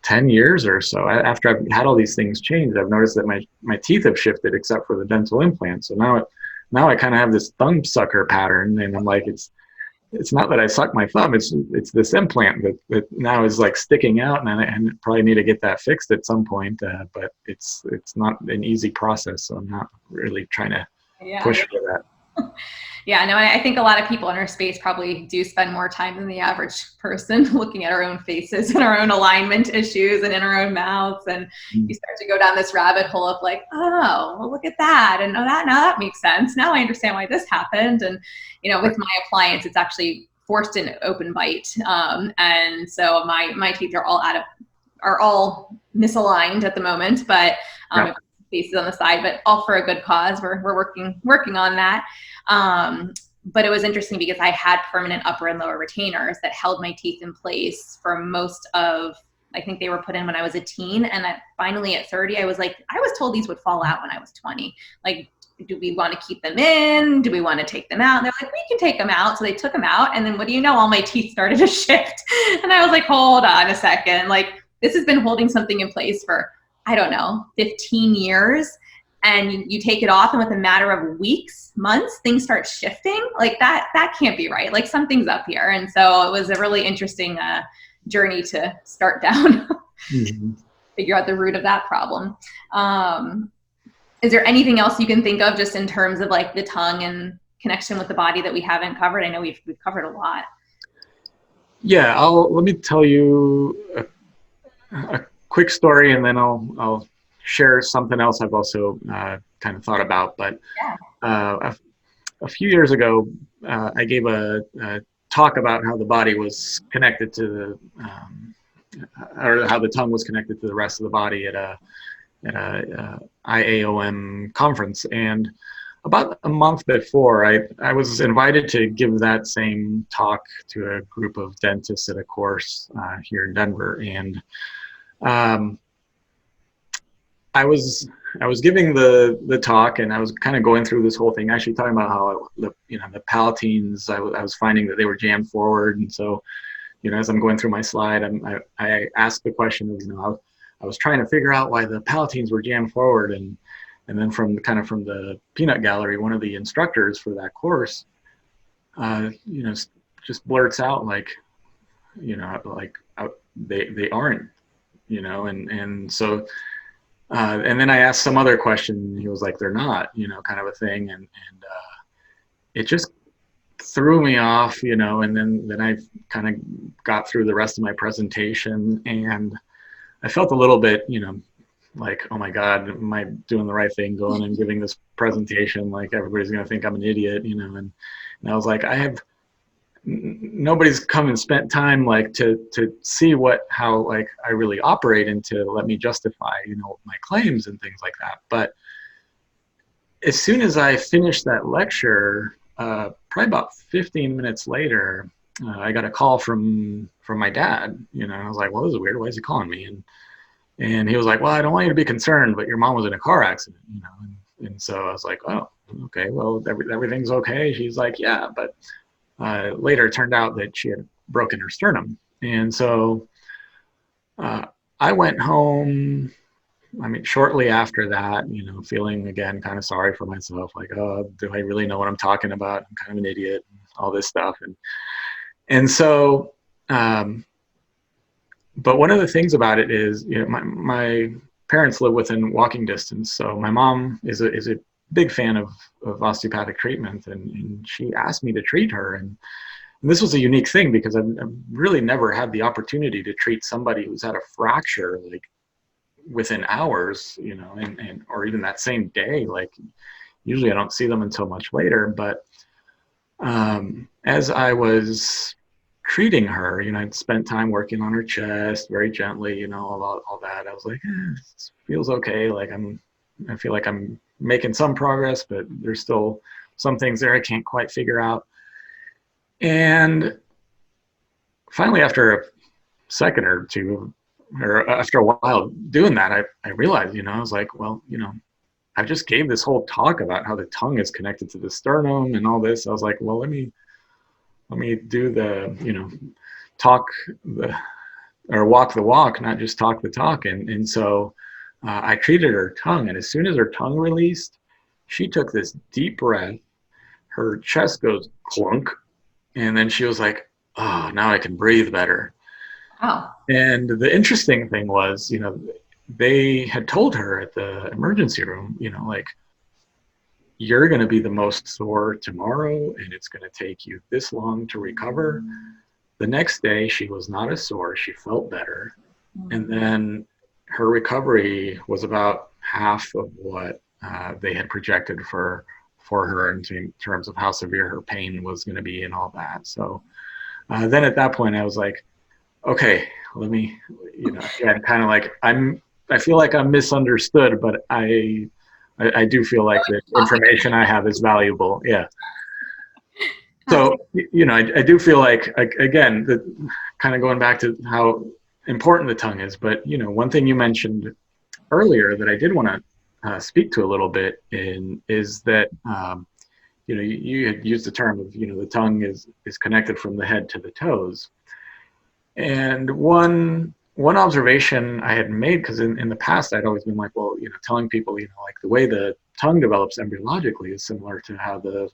10 years or so. After I've had all these things changed, I've noticed that my teeth have shifted except for the dental implant. So now I kind of have this thumb sucker pattern, and I'm like, it's not that I suck my thumb, it's this implant that now is like sticking out, and I probably need to get that fixed at some point. But it's not an easy process, so I'm not really trying to push for that. Yeah, no, I think a lot of people in our space probably do spend more time than the average person looking at our own faces and our own alignment issues and in our own mouths. And you start to go down this rabbit hole of like, oh, well, look at that. And now that makes sense. Now I understand why this happened. And, with my appliance, it's actually forced an open bite. And so my teeth are all misaligned at the moment, but pieces on the side, but all for a good cause. We're working on that. But it was interesting because I had permanent upper and lower retainers that held my teeth in place for most of, I think they were put in when I was a teen. And finally at 30, I was told these would fall out when I was 20. Like, do we want to keep them in? Do we want to take them out? And they're like, we can take them out. So they took them out. And then what do you know? All my teeth started to shift. And I was like, hold on a second. Like, this has been holding something in place for, I don't know, 15 years. And you take it off, and with a matter of weeks, months, things start shifting. Like that can't be right. Like something's up here. And so it was a really interesting journey to start down, figure out the root of that problem. Is there anything else you can think of just in terms of like the tongue and connection with the body that we haven't covered? I know we've covered a lot. Yeah, let me tell you a quick story, and then I'll share something else I've also kind of thought about. But a few years ago, I gave a talk about how the body was connected to or how the tongue was connected to the rest of the body at a IAOM conference. And about a month before, I was invited to give that same talk to a group of dentists at a course here in Denver. And I was giving the talk, and I was kind of going through this whole thing, actually talking about how the palatines, I was finding that they were jammed forward. And so, as I'm going through my slide, I asked the question of, I was trying to figure out why the palatines were jammed forward. And then from the peanut gallery, one of the instructors for that course, just blurts out they aren't, and so, and then I asked some other question, and he was like, they're not, kind of a thing. And it just threw me off, and then I kind of got through the rest of my presentation, and I felt a little bit, like, oh my God, am I doing the right thing going and giving this presentation? Like, everybody's going to think I'm an idiot, and I was like, nobody's come and spent time to see how I really operate, and to let me justify, my claims and things like that. But as soon as I finished that lecture, probably about 15 minutes later, I got a call from my dad. I was like, well, this is weird. Why is he calling me? And he was like, well, I don't want you to be concerned, but your mom was in a car accident, and so I was like, oh, okay, well, everything's okay. She's like, yeah, but later it turned out that she had broken her sternum. And so I went home, shortly after that, feeling again kind of sorry for myself, like, oh, do I really know what I'm talking about? I'm kind of an idiot, and all this stuff. And so, but one of the things about it is, my parents live within walking distance. So my mom is a big fan of osteopathic treatment, and she asked me to treat her. And this was a unique thing because I've really never had the opportunity to treat somebody who's had a fracture like within hours, and or even that same day. Like, usually I don't see them until much later. But as I was treating her, I'd spent time working on her chest very gently, all that. I was like, this feels okay. Like, I feel like I'm making some progress, but there's still some things there I can't quite figure out. And finally, after a second or two, or after a while doing that, I realized, I was like, well, I just gave this whole talk about how the tongue is connected to the sternum and all this. I was like, well, let me do the, talk the, or walk the walk, not just talk the talk. And so I treated her tongue, and as soon as her tongue released, she took this deep breath, her chest goes clunk, and then she was like, oh, now I can breathe better. Oh. And the interesting thing was, they had told her at the emergency room, like, you're going to be the most sore tomorrow, and it's going to take you this long to recover. The next day, she was not as sore. She felt better. And then her recovery was about half of what they had projected for her in terms of how severe her pain was going to be and all that. So then at that point, I was like, okay, let me, again, kind of like I feel like I'm misunderstood, but I do feel like the information I have is valuable. Yeah. So, I do feel like, again, kind of going back to how important the tongue is, but, one thing you mentioned earlier that I did want to speak to a little bit is that, you had used the term of, the tongue is connected from the head to the toes. And one observation I had made, because in the past I'd always been like, well, telling people, like the way the tongue develops embryologically is similar to how the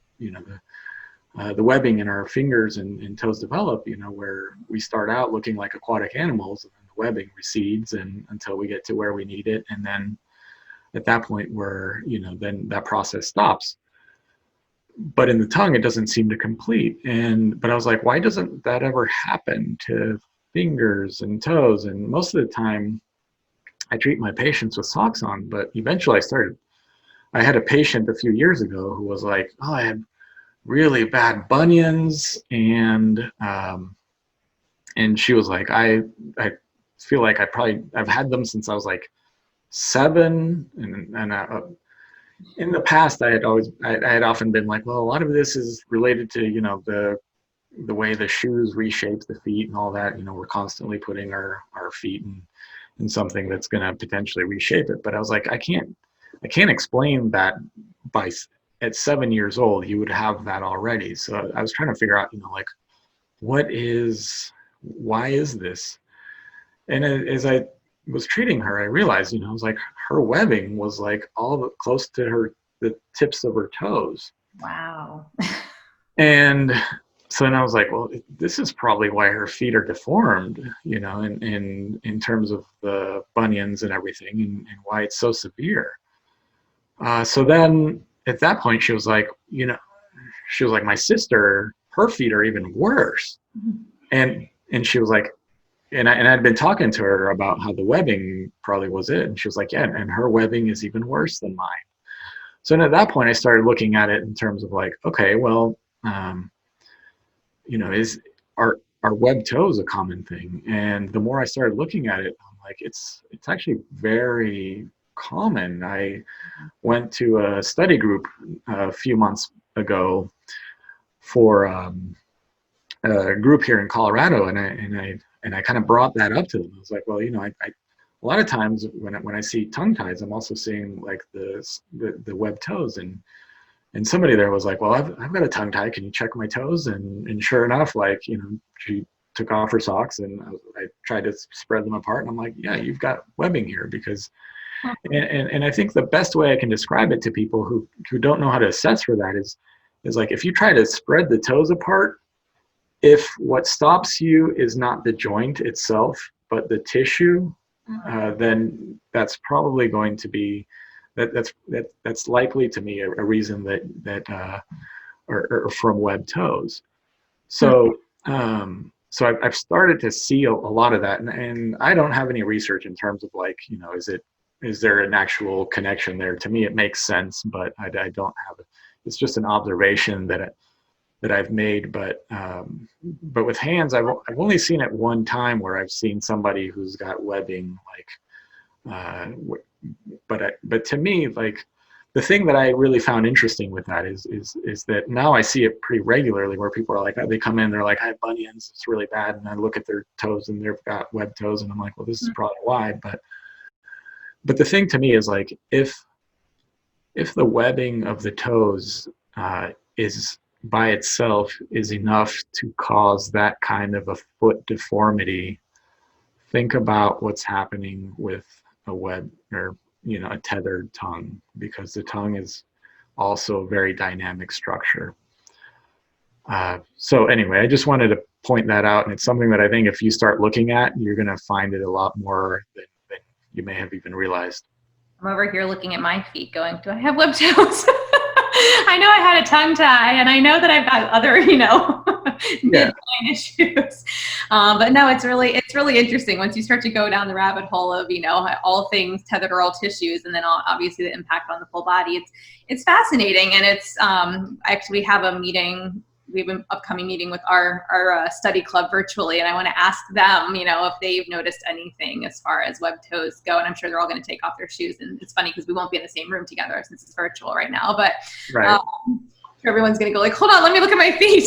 webbing in our fingers and toes develop, where we start out looking like aquatic animals, and then the webbing recedes until we get to where we need it. And then at that point where, then that process stops. But in the tongue, it doesn't seem to complete. But I was like, why doesn't that ever happen to fingers and toes? And most of the time I treat my patients with socks on, but eventually I had a patient a few years ago who was like, oh, I had really bad bunions, and she was like, I feel like I've had them since I was like 7, and in the past I had often been like, well, a lot of this is related to the way the shoes reshape the feet and all that. We're constantly putting our feet in something that's going to potentially reshape it. But I was like, I can't explain that at 7 years old you would have that already. So I was trying to figure out, like, why is this? And as I was treating her, I realized, I was like, her webbing was like all close to the tips of her toes. Wow. And so then I was like, well, this is probably why her feet are deformed, in terms of the bunions and everything, and why it's so severe. So then at that point, she was like, my sister, her feet are even worse. And she was like, and I'd been talking to her about how the webbing probably was it. And she was like, yeah, and her webbing is even worse than mine. So then at that point, I started looking at it in terms of like, okay, well, are webbed toes a common thing? And the more I started looking at it, I'm like, it's actually very common. I went to a study group a few months ago for a group here in Colorado, and I kind of brought that up to them. I was like, well, I a lot of times when I see tongue ties, I'm also seeing like the webbed toes, and somebody there was like, well, I've got a tongue tie. Can you check my toes? And sure enough, like, she took off her socks, and I tried to spread them apart, and I'm like, yeah, you've got webbing here. Because and I think the best way I can describe it to people who don't know how to assess for that is like, if you try to spread the toes apart, if what stops you is not the joint itself, but the tissue, then that's probably going to be that's likely to me a reason that are from webbed toes. So so I've started to see a lot of that, and I don't have any research in terms of like, is there an actual connection there? To me, it makes sense, but I don't have it. It's just an observation that I've made. But with hands, I've only seen it one time where I've seen somebody who's got webbing, like, but to me, like, the thing that I really found interesting with that is that now I see it pretty regularly, where people are like, they come in, they're like, I have bunions, it's really bad, and I look at their toes and they've got webbed toes, and I'm like, well, this is probably why. But the thing to me is like, if the webbing of the toes is by itself is enough to cause that kind of a foot deformity, think about what's happening with a web or, a tethered tongue, because the tongue is also a very dynamic structure. So anyway, I just wanted to point that out. And it's something that I think if you start looking at, you're going to find it a lot more than you may have even realized. I'm over here looking at my feet going, do I have web toes? I know I had a tongue tie, and I know that I've got other, midline issues. But no, it's really interesting once you start to go down the rabbit hole of, all things tethered oral tissues, and then obviously the impact on the full body. It's fascinating. And it's, actually we have a meeting. We have an upcoming meeting with our study club virtually, and I want to ask them, if they've noticed anything as far as web toes go. And I'm sure they're all going to take off their shoes. And it's funny because we won't be in the same room together since it's virtual right now. But right. Everyone's going to go like, hold on, let me look at my feet.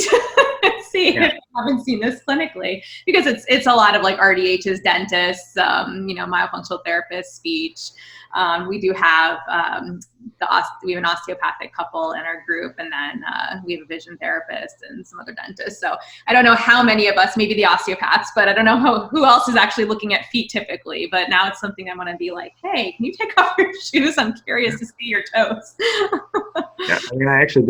See if I haven't seen this clinically, because it's a lot of like RDHs, dentists, myofunctional therapists, speech. We do have we have an osteopathic couple in our group, and then we have a vision therapist and some other dentists. So I don't know how many of us, maybe the osteopaths, but I don't know who else is actually looking at feet typically. But now it's something I want to be like, hey, can you take off your shoes? I'm curious to see your toes. Yeah, I mean, I actually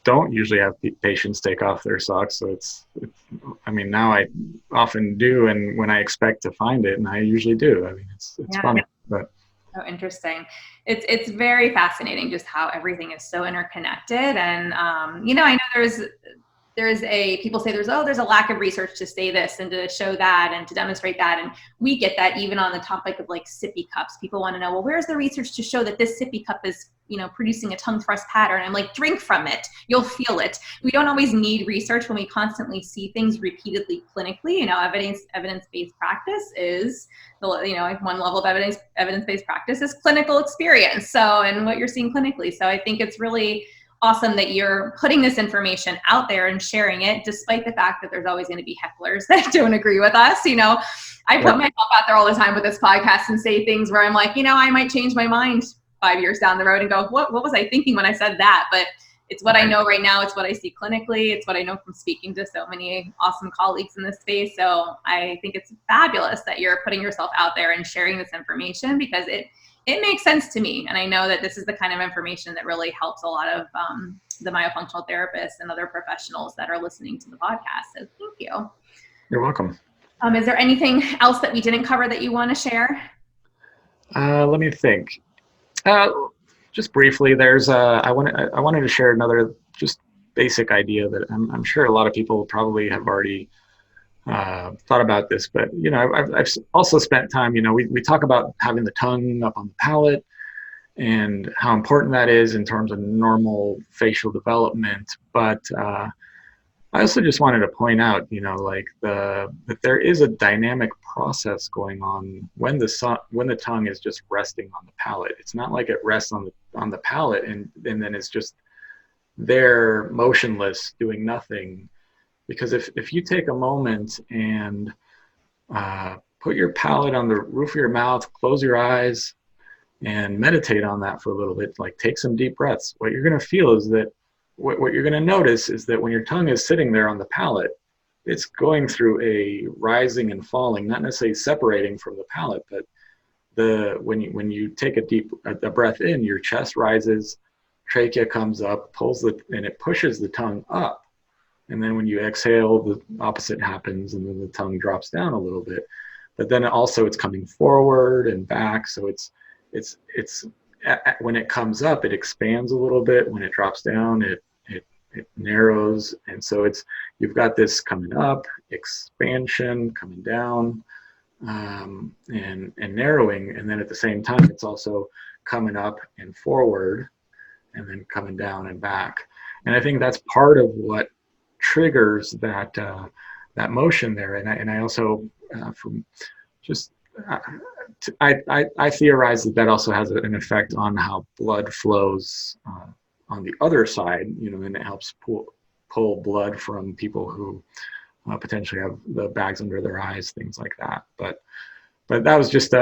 don't usually have patients take off their socks, so now I often do, and when I expect to find it, and I usually do. I mean, it's funny, but. So interesting. It's very fascinating just how everything is so interconnected. And, I know people say there's a lack of research to say this and to show that and to demonstrate that. And we get that even on the topic of like sippy cups. People want to know, well, where's the research to show that this sippy cup is, producing a tongue thrust pattern? I'm like, drink from it. You'll feel it. We don't always need research when we constantly see things repeatedly clinically. Evidence-based practice is, one level of evidence-based practice is clinical experience. So, and what you're seeing clinically. So I think it's really awesome that you're putting this information out there and sharing it, despite the fact that there's always going to be hecklers that don't agree with us. I put myself out there all the time with this podcast and say things where I'm like, I might change my mind 5 years down the road and go, what was I thinking when I said that? But it's what I know right now. It's what I see clinically. It's what I know from speaking to so many awesome colleagues in this space. So I think it's fabulous that you're putting yourself out there and sharing this information, because it makes sense to me. And I know that this is the kind of information that really helps a lot of the myofunctional therapists and other professionals that are listening to the podcast. So thank you. You're welcome. Is there anything else that we didn't cover that you want to share? Let me think. Just briefly, I wanted to share another just basic idea that I'm sure a lot of people probably have already thought about this, but I've also spent time. We talk about having the tongue up on the palate and how important that is in terms of normal facial development. But I also just wanted to point out, that there is a dynamic process going on when the tongue is just resting on the palate. It's not like it rests on the palate and then it's just there motionless doing nothing. Because if you take a moment and put your palate on the roof of your mouth, close your eyes, and meditate on that for a little bit, like take some deep breaths, what you're going to feel is that what you're going to notice is that when your tongue is sitting there on the palate, it's going through a rising and falling, not necessarily separating from the palate, but when you take a breath in, your chest rises, trachea comes up, and it pushes the tongue up. And then when you exhale, the opposite happens, and then the tongue drops down a little bit. But then also it's coming forward and back. So it's when it comes up, it expands a little bit. When it drops down, it narrows. And so you've got this coming up, expansion, coming down, and narrowing. And then at the same time, it's also coming up and forward, and then coming down and back. And I think that's part of what triggers that motion there. And I also I theorize that also has an effect on how blood flows on the other side, and it helps pull blood from people who potentially have the bags under their eyes, things like that. But that was just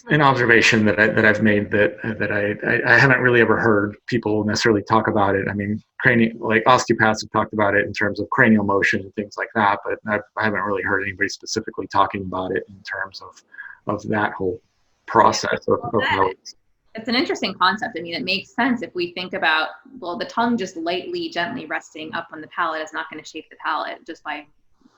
an observation that I've made that I haven't really ever heard people necessarily talk about it. I mean, like osteopaths have talked about it in terms of cranial motion and things like that, but I haven't really heard anybody specifically talking about it in terms of that whole process of how it's an interesting concept. I mean, it makes sense if we think about, well, the tongue just lightly, gently resting up on the palate is not going to shape the palate just by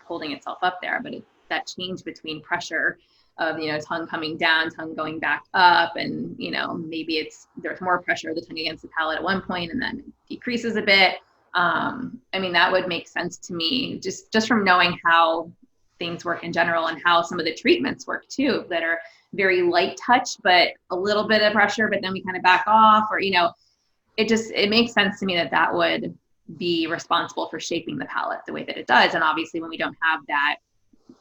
holding itself up there. But that change between pressure of, tongue coming down, tongue going back up, and, maybe there's more pressure of the tongue against the palate at one point and then it decreases a bit. I mean, that would make sense to me just from knowing how things work in general and how some of the treatments work too, that are very light touch, but a little bit of pressure, but then we kind of back off, or, it makes sense to me that would be responsible for shaping the palate the way that it does. And obviously when we don't have that,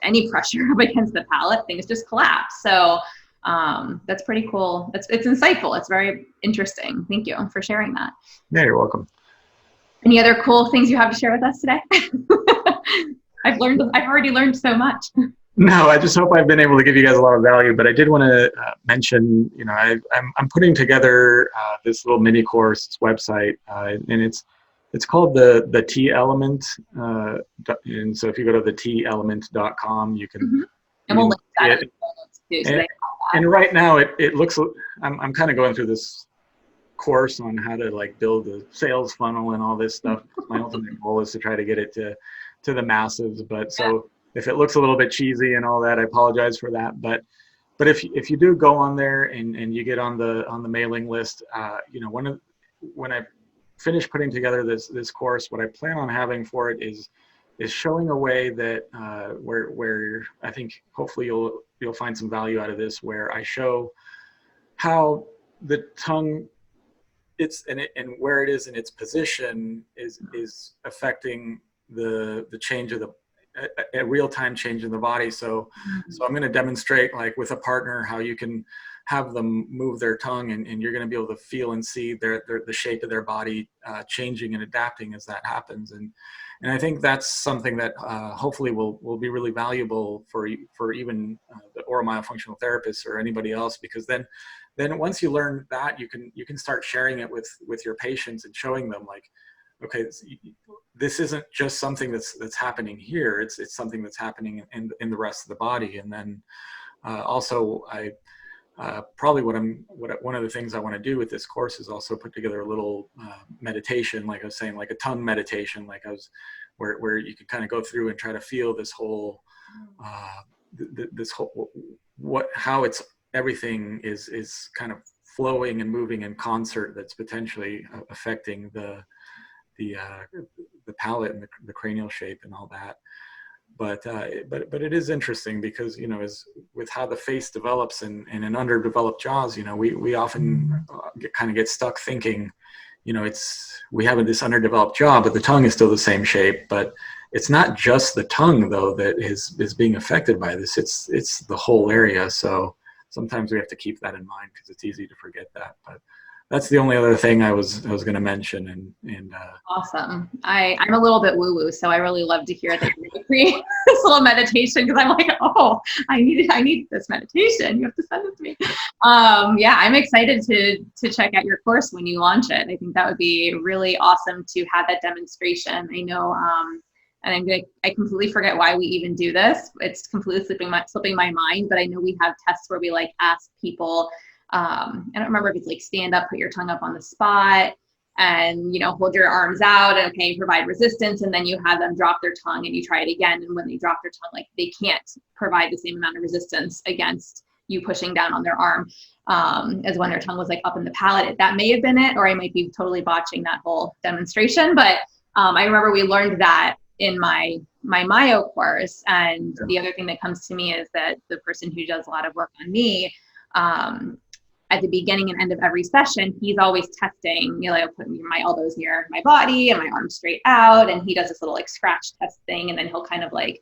any pressure up against the palate, things just collapse. So that's pretty cool. It's insightful. It's very interesting. Thank you for sharing that. Yeah, you're welcome. Any other cool things you have to share with us today? I've already learned so much. No, I just hope I've been able to give you guys a lot of value, but I did want to mention, I'm putting together this little mini course website, and it's called the T Element, and so if you go to the teelement.com, you can. Mm-hmm. And we'll link that in the notes too, so and right now it looks. I'm kind of going through this course on how to like build a sales funnel and all this stuff. My ultimate goal is to try to get it to the masses, but so if it looks a little bit cheesy and all that, I apologize for that. But if you do go on there and you get on the mailing list, when I finish putting together this course, what I plan on having for it is showing a way that where I think hopefully you'll find some value out of this, where I show how the tongue and where it is in its position is affecting the change of a real-time change in the body. So I'm going to demonstrate, like with a partner, how you can have them move their tongue, and you're going to be able to feel and see the shape of their body changing and adapting as that happens. And I think that's something that hopefully will be really valuable for even the oromyofunctional therapists or anybody else, because then once you learn that, you can start sharing it with your patients and showing them, like, okay, this isn't just something that's happening here. It's something that's happening in the rest of the body. And then also I probably one of the things I want to do with this course is also put together a little meditation, like I was saying, like a tongue meditation, where you could kind of go through and try to feel this whole how it's everything is kind of flowing and moving in concert, that's potentially affecting the palate and the cranial shape and all that. But it is interesting because, as with how the face develops in an underdeveloped jaws, we often get stuck thinking, we have this underdeveloped jaw, but the tongue is still the same shape. But it's not just the tongue though that is being affected by this. It's the whole area. So sometimes we have to keep that in mind because it's easy to forget that. But that's the only other thing I was going to mention. And awesome. I'm a little bit woo-woo, so I really love to hear that you create this little meditation, because I'm like, oh, I need this meditation. You have to send it to me. I'm excited to check out your course when you launch it. I think that would be really awesome to have that demonstration. I know, and I completely forget why we even do this. It's completely slipping my mind, but I know we have tests where we like ask people. I don't remember if it's like stand up, put your tongue up on the spot, and hold your arms out, and provide resistance, and then you have them drop their tongue and you try it again, and when they drop their tongue, like they can't provide the same amount of resistance against you pushing down on their arm as when their tongue was like up in the palate. That may have been it, or I might be totally botching that whole demonstration, but I remember we learned that in my myo course. And the other thing that comes to me is that the person who does a lot of work on me, at the beginning and end of every session, he's always testing, I'll put my elbows near my body and my arms straight out. And he does this little like scratch test thing. And then he'll kind of like,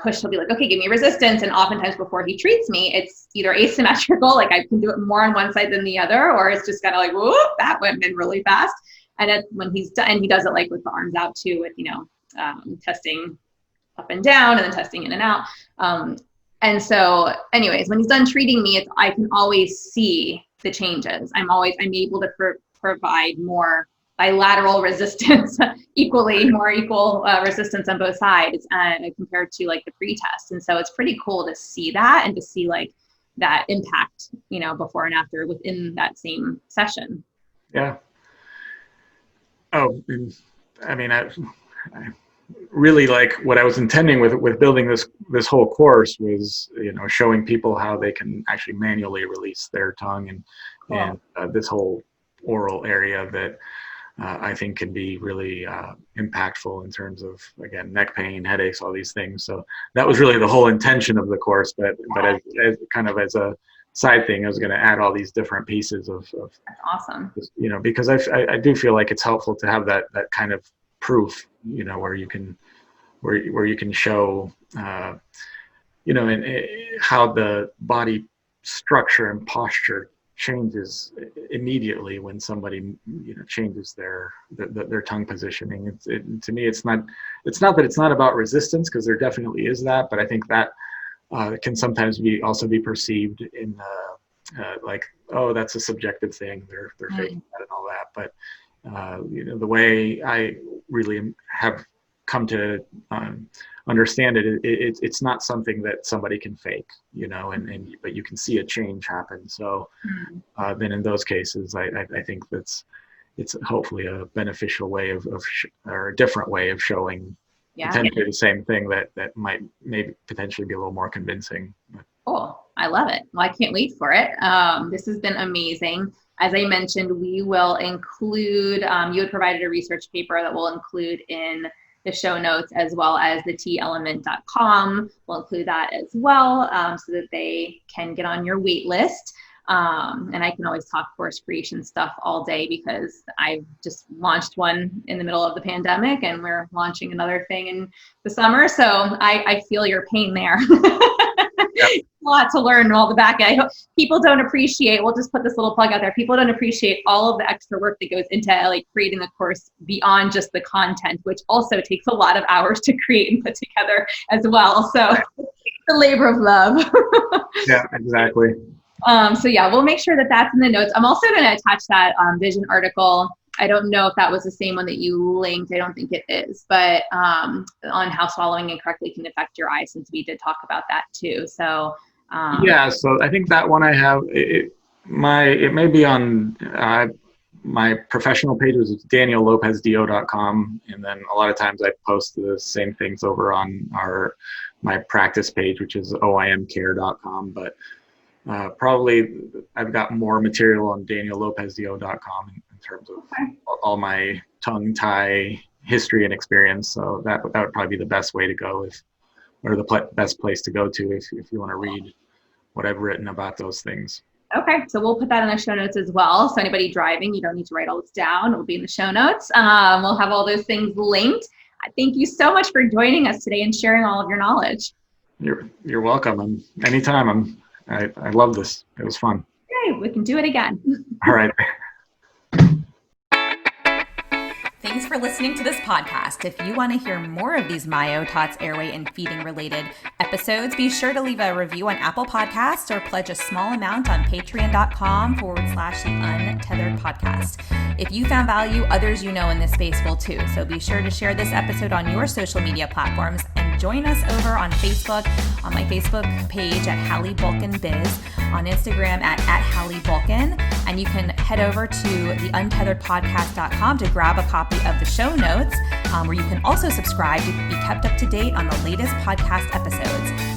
push, he'll be like, okay, give me resistance. And oftentimes before he treats me, it's either asymmetrical, like I can do it more on one side than the other, or it's just kind of like, whoop, that went in really fast. And when he's done, and he does it like with the arms out too, with, testing up and down and then testing in and out. And so anyways, when he's done treating me, I can always see the changes. I'm able to provide more bilateral resistance, equal resistance on both sides compared to like the pre-test. And so it's pretty cool to see that and to see like that impact, before and after within that same session. Yeah. Oh, I mean, I really like what I was intending with building this whole course was, showing people how they can actually manually release their tongue and this whole oral area that I think can be really impactful in terms of, again, neck pain, headaches, all these things. So that was really the whole intention of the course, but as kind of as a side thing, I was going to add all these different pieces of That's awesome. Because I do feel like it's helpful to have that kind of proof, where you can show, and how the body structure and posture changes immediately when somebody changes their tongue positioning. To me, it's not that it's not about resistance, because there definitely is that, but I think that can sometimes also be perceived in like, oh, that's a subjective thing, they're faking that and all that. But the way I really have come to understand it's not something that somebody can fake, but you can see a change happen. So then in those cases, I think it's hopefully a beneficial way or a different way of showing potentially the same thing that might maybe potentially be a little more convincing. Cool. I love it. Well, I can't wait for it. This has been amazing. As I mentioned, we will include, you had provided a research paper that we'll include in the show notes, as well as the telement.com. We'll include that as well, so that they can get on your wait list. And I can always talk course creation stuff all day, because I've just launched one in the middle of the pandemic, and we're launching another thing in the summer. So I feel your pain there. Yep. A lot to learn, all the back end. I hope people don't appreciate, we'll just put this little plug out there, people don't appreciate all of the extra work that goes into like creating the course beyond just the content, which also takes a lot of hours to create and put together as well. So the labor of love. Yeah, exactly. So yeah, we'll make sure that that's in the notes. I'm also going to attach that Vision article. I don't know if that was the same one that you linked. I don't think it is, but on how swallowing incorrectly can affect your eye, since we did talk about that too. So yeah, so I think that one I have, it may be on my professional page, is DanielLopezDO.com, and then a lot of times I post the same things over on my practice page, which is OIMcare.com, but probably I've got more material on DanielLopezDO.com in terms of all my tongue tie history and experience. So that would probably be the best way to go, or the best place to go to if you want to read what I've written about those things. Okay, so we'll put that in the show notes as well. So anybody driving, you don't need to write all this down. It will be in the show notes. We'll have all those things linked. Thank you so much for joining us today and sharing all of your knowledge. You're welcome. Anytime. I love this. It was fun. Okay, we can do it again. All right. Thanks for listening to this podcast. If you want to hear more of these Myo, Tots, Airway, and feeding related episodes, be sure to leave a review on Apple Podcasts or pledge a small amount on patreon.com/the Untethered Podcast. If you found value, others in this space will too. So be sure to share this episode on your social media platforms and join us over on Facebook, on my Facebook page at Hallie Bulkin Biz, on Instagram at Hallie Bulkin, and you can head over to theuntetheredpodcast.com to grab a copy of the show notes, where you can also subscribe to be kept up to date on the latest podcast episodes.